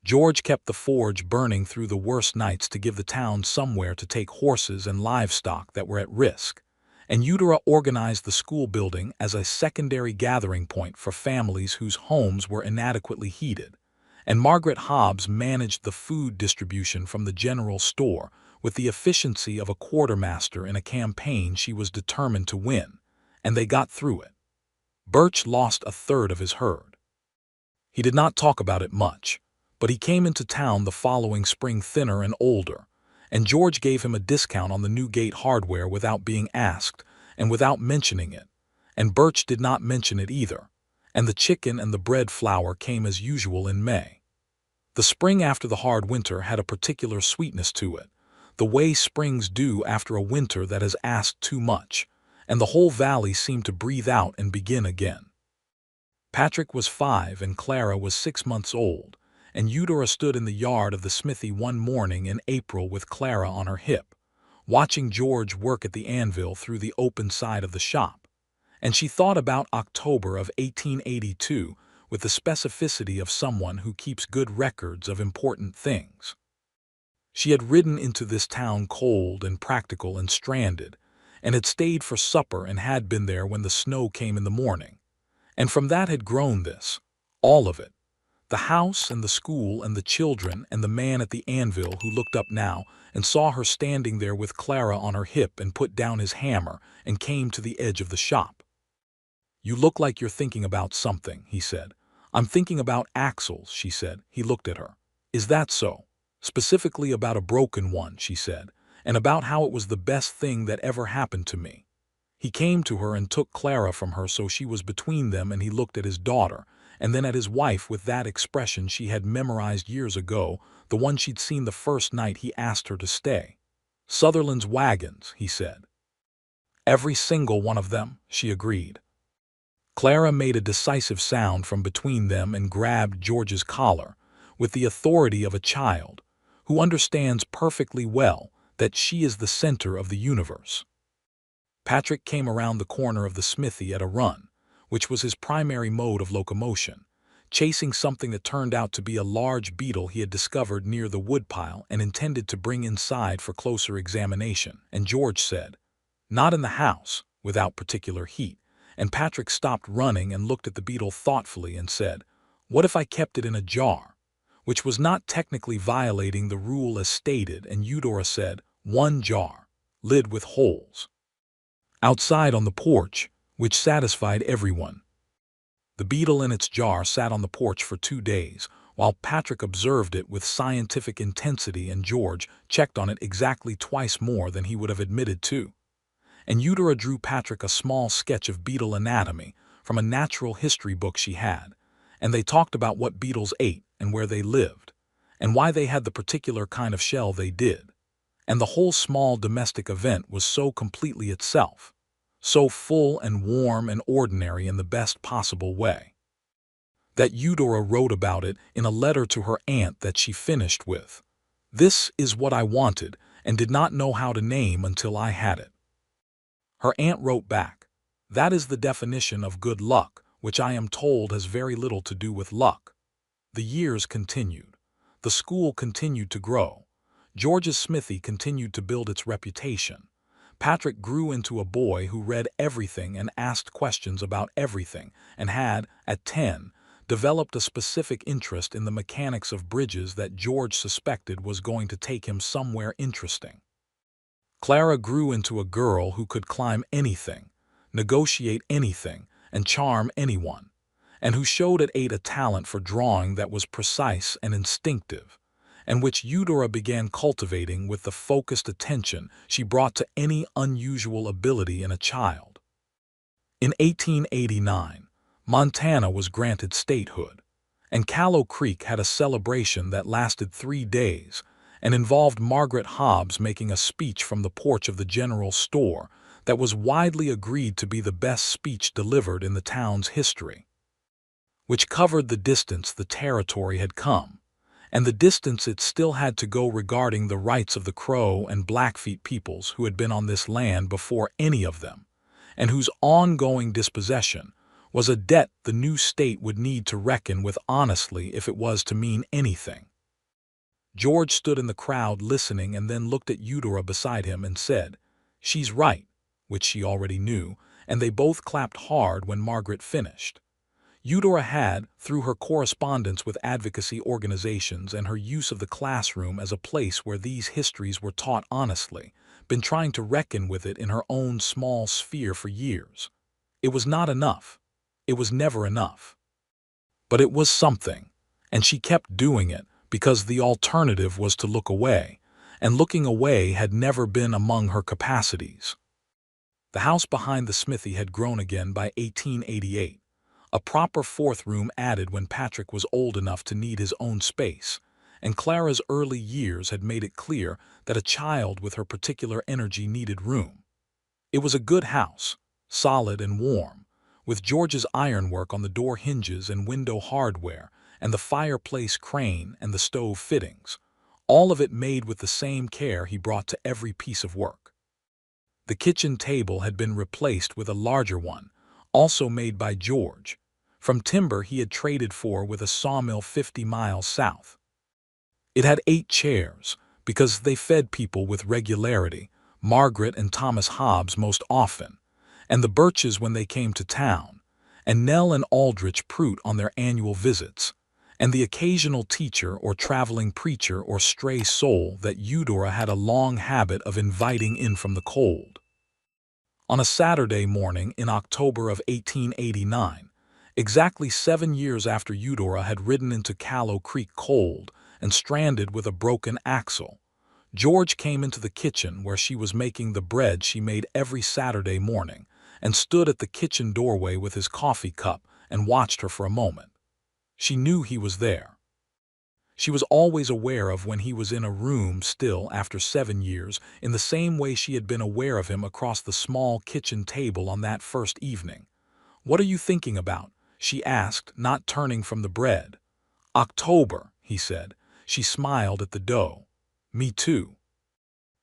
George kept the forge burning through the worst nights to give the town somewhere to take horses and livestock that were at risk, and Eudora organized the school building as a secondary gathering point for families whose homes were inadequately heated, and Margaret Hobbs managed the food distribution from the general store with the efficiency of a quartermaster in a campaign she was determined to win, and they got through it. Birch lost a third of his herd. He did not talk about it much, but he came into town the following spring thinner and older, and George gave him a discount on the Newgate hardware without being asked and without mentioning it, and Birch did not mention it either, and the chicken and the bread flour came as usual in May. The spring after the hard winter had a particular sweetness to it, the way springs do after a winter that has asked too much, and the whole valley seemed to breathe out and begin again. Patrick was 5 and Clara was 6 months old, and Eudora stood in the yard of the smithy one morning in April with Clara on her hip, watching George work at the anvil through the open side of the shop, and she thought about October of 1882 with the specificity of someone who keeps good records of important things. She had ridden into this town cold and practical and stranded, and had stayed for supper and had been there when the snow came in the morning. And from that had grown this, all of it. The house and the school and the children and the man at the anvil who looked up now and saw her standing there with Clara on her hip and put down his hammer and came to the edge of the shop. "You look like you're thinking about something," he said. "I'm thinking about axles," she said. He looked at her. "Is that so?" "Specifically about a broken one," she said, "and about how it was the best thing that ever happened to me." He came to her and took Clara from her so she was between them, and he looked at his daughter and then at his wife with that expression she had memorized years ago, the one she'd seen the first night he asked her to stay. "Sutherland's wagons," he said. "Every single one of them," she agreed. Clara made a decisive sound from between them and grabbed George's collar, with the authority of a child, who understands perfectly well that she is the center of the universe. Patrick came around the corner of the smithy at a run, which was his primary mode of locomotion, chasing something that turned out to be a large beetle he had discovered near the woodpile and intended to bring inside for closer examination, and George said, "Not in the house," without particular heat, and Patrick stopped running and looked at the beetle thoughtfully and said, "What if I kept it in a jar?" Which was not technically violating the rule as stated, and Eudora said, "1 jar, lid with holes." Outside on the porch, which satisfied everyone. The beetle in its jar sat on the porch for 2 days, while Patrick observed it with scientific intensity and George checked on it exactly twice more than he would have admitted to. And Eudora drew Patrick a small sketch of beetle anatomy from a natural history book she had, and they talked about what beetles ate and where they lived, and why they had the particular kind of shell they did. And the whole small domestic event was so completely itself, so full and warm and ordinary in the best possible way, that Eudora wrote about it in a letter to her aunt that she finished with, "This is what I wanted and did not know how to name until I had it." Her aunt wrote back, "That is the definition of good luck, which I am told has very little to do with luck." The years continued. The school continued to grow. George's smithy continued to build its reputation. Patrick grew into a boy who read everything and asked questions about everything, and had, at 10, developed a specific interest in the mechanics of bridges that George suspected was going to take him somewhere interesting. Clara grew into a girl who could climb anything, negotiate anything, and charm anyone, and who showed at 8 a talent for drawing that was precise and instinctive, and which Eudora began cultivating with the focused attention she brought to any unusual ability in a child. In 1889, Montana was granted statehood, and Callow Creek had a celebration that lasted 3 days and involved Margaret Hobbs making a speech from the porch of the general store that was widely agreed to be the best speech delivered in the town's history, which covered the distance the territory had come, and the distance it still had to go regarding the rights of the Crow and Blackfeet peoples who had been on this land before any of them, and whose ongoing dispossession was a debt the new state would need to reckon with honestly if it was to mean anything. George stood in the crowd listening and then looked at Eudora beside him and said, "She's right," which she already knew, and they both clapped hard when Margaret finished. Eudora had, through her correspondence with advocacy organizations and her use of the classroom as a place where these histories were taught honestly, been trying to reckon with it in her own small sphere for years. It was not enough. It was never enough. But it was something, and she kept doing it because the alternative was to look away, and looking away had never been among her capacities. The house behind the smithy had grown again by 1888. A proper 4th room added when Patrick was old enough to need his own space, and Clara's early years had made it clear that a child with her particular energy needed room. It was a good house, solid and warm, with George's ironwork on the door hinges and window hardware, and the fireplace crane and the stove fittings, all of it made with the same care he brought to every piece of work. The kitchen table had been replaced with a larger one, also made by George, from timber he had traded for with a sawmill 50 miles south. It had 8 chairs, because they fed people with regularity, Margaret and Thomas Hobbs most often, and the Birches when they came to town, and Nell and Aldrich Prout on their annual visits, and the occasional teacher or traveling preacher or stray soul that Eudora had a long habit of inviting in from the cold. On a Saturday morning in October of 1889, exactly 7 years after Eudora had ridden into Callow Creek cold and stranded with a broken axle, George came into the kitchen where she was making the bread she made every Saturday morning, and stood at the kitchen doorway with his coffee cup and watched her for a moment. She knew he was there. She was always aware of when he was in a room still after 7 years, in the same way she had been aware of him across the small kitchen table on that first evening. "What are you thinking about?" she asked, not turning from the bread. "October," he said. She smiled at the dough. "Me too."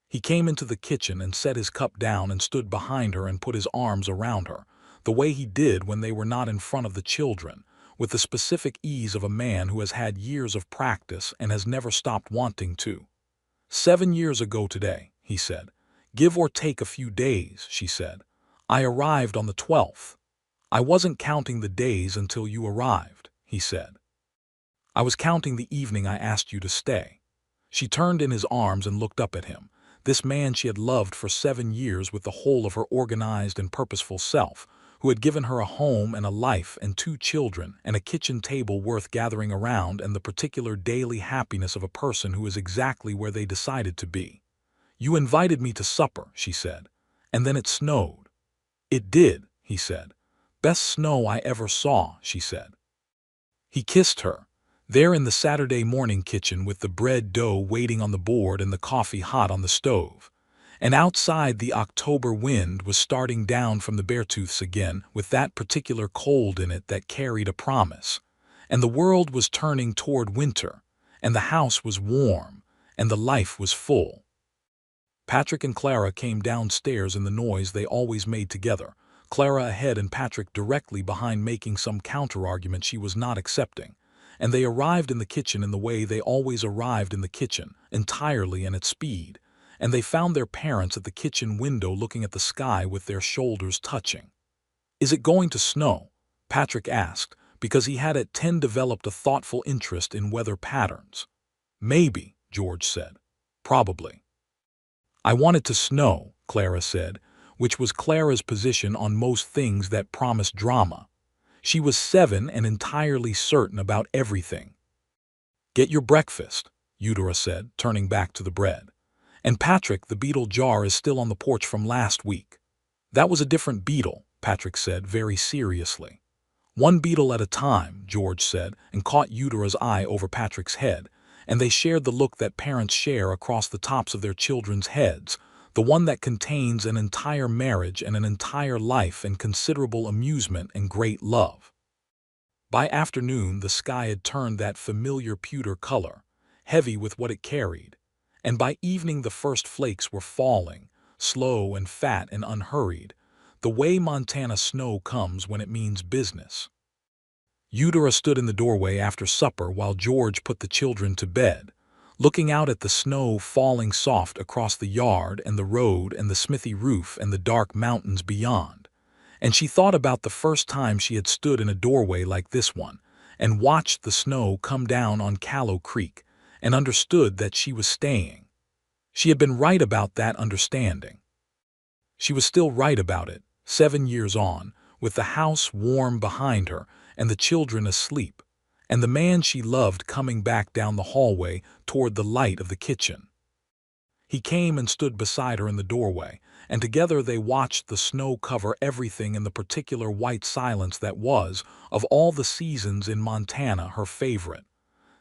He came into the kitchen and set his cup down and stood behind her and put his arms around her, the way he did when they were not in front of the children, with the specific ease of a man who has had years of practice and has never stopped wanting to. "7 years ago today," he said. "Give or take a few days," she said. "I arrived on the 12th. I wasn't counting the days until you arrived," he said. "I was counting the evening I asked you to stay." She turned in his arms and looked up at him, this man she had loved for 7 years with the whole of her organized and purposeful self, who had given her a home and a life and 2 children and a kitchen table worth gathering around and the particular daily happiness of a person who is exactly where they decided to be. "You invited me to supper," she said, "and then it snowed." "It did," he said. "Best snow I ever saw," she said. He kissed her, there in the Saturday morning kitchen with the bread dough waiting on the board and the coffee hot on the stove. And outside the October wind was starting down from the Beartooths again with that particular cold in it that carried a promise. And the world was turning toward winter, and the house was warm, and the life was full. Patrick and Clara came downstairs in the noise they always made together, Clara ahead and Patrick directly behind making some counter-argument she was not accepting. And they arrived in the kitchen in the way they always arrived in the kitchen, entirely and at speed, and they found their parents at the kitchen window looking at the sky with their shoulders touching. "Is it going to snow?" Patrick asked, because he had at 10 developed a thoughtful interest in weather patterns. "Maybe," George said. "Probably." "I want it to snow," Clara said, which was Clara's position on most things that promised drama. She was 7 and entirely certain about everything. "Get your breakfast," Eudora said, turning back to the bread. "And Patrick, the beetle jar is still on the porch from last week." "That was a different beetle," Patrick said very seriously. "One beetle at a time," George said, and caught Eudora's eye over Patrick's head, and they shared the look that parents share across the tops of their children's heads, the one that contains an entire marriage and an entire life and considerable amusement and great love. By afternoon the sky had turned that familiar pewter color, heavy with what it carried, and by evening the first flakes were falling, slow and fat and unhurried, the way Montana snow comes when it means business. Eudora stood in the doorway after supper while George put the children to bed, looking out at the snow falling soft across the yard and the road and the smithy roof and the dark mountains beyond. And she thought about the first time she had stood in a doorway like this one and watched the snow come down on Callow Creek and understood that she was staying. She had been right about that understanding. She was still right about it, 7 years on, with the house warm behind her and the children asleep, and the man she loved coming back down the hallway toward the light of the kitchen. He came and stood beside her in the doorway, and together they watched the snow cover everything in the particular white silence that was, of all the seasons in Montana, her favorite.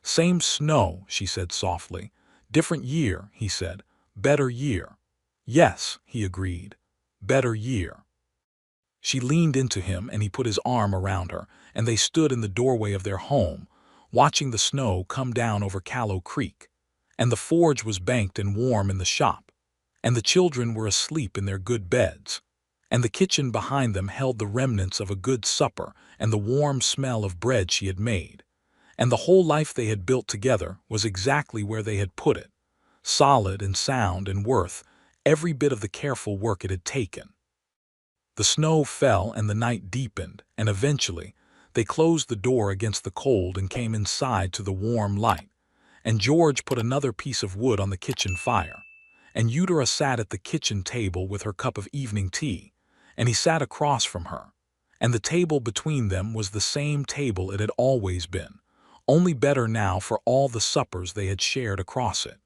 "Same snow," she said softly. "Different year," he said. "Better year." "Yes," he agreed. "Better year." She leaned into him and he put his arm around her, and they stood in the doorway of their home, watching the snow come down over Callow Creek. And the forge was banked and warm in the shop, and the children were asleep in their good beds, and the kitchen behind them held the remnants of a good supper and the warm smell of bread she had made. And the whole life they had built together was exactly where they had put it, solid and sound and worth every bit of the careful work it had taken. The snow fell and the night deepened, and eventually they closed the door against the cold and came inside to the warm light. And George put another piece of wood on the kitchen fire, and Eudora sat at the kitchen table with her cup of evening tea, and he sat across from her, and the table between them was the same table it had always been, only better now for all the suppers they had shared across it.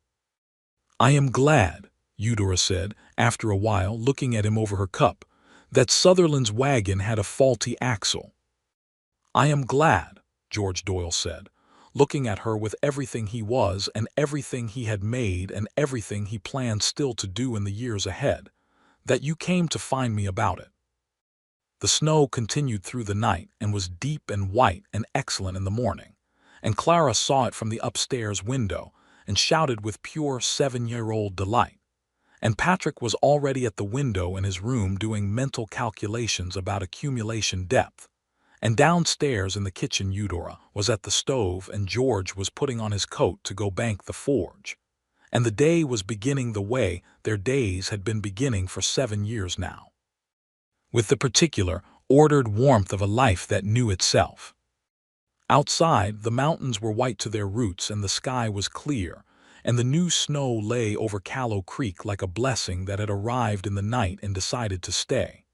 "I am glad," Eudora said, after a while, looking at him over her cup, "that Sutherland's wagon had a faulty axle." "I am glad," George Doyle said, looking at her with everything he was and everything he had made and everything he planned still to do in the years ahead, "that you came to find me about it." The snow continued through the night and was deep and white and excellent in the morning, and Clara saw it from the upstairs window and shouted with pure 7-year-old delight. And Patrick was already at the window in his room doing mental calculations about accumulation depth. And downstairs in the kitchen Eudora was at the stove and George was putting on his coat to go bank the forge. And the day was beginning the way their days had been beginning for 7 years now, with the particular, ordered warmth of a life that knew itself. Outside, the mountains were white to their roots and the sky was clear, and the new snow lay over Callow Creek like a blessing that had arrived in the night and decided to stay.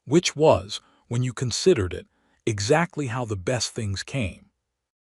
Which was, when you considered it, exactly how the best things came.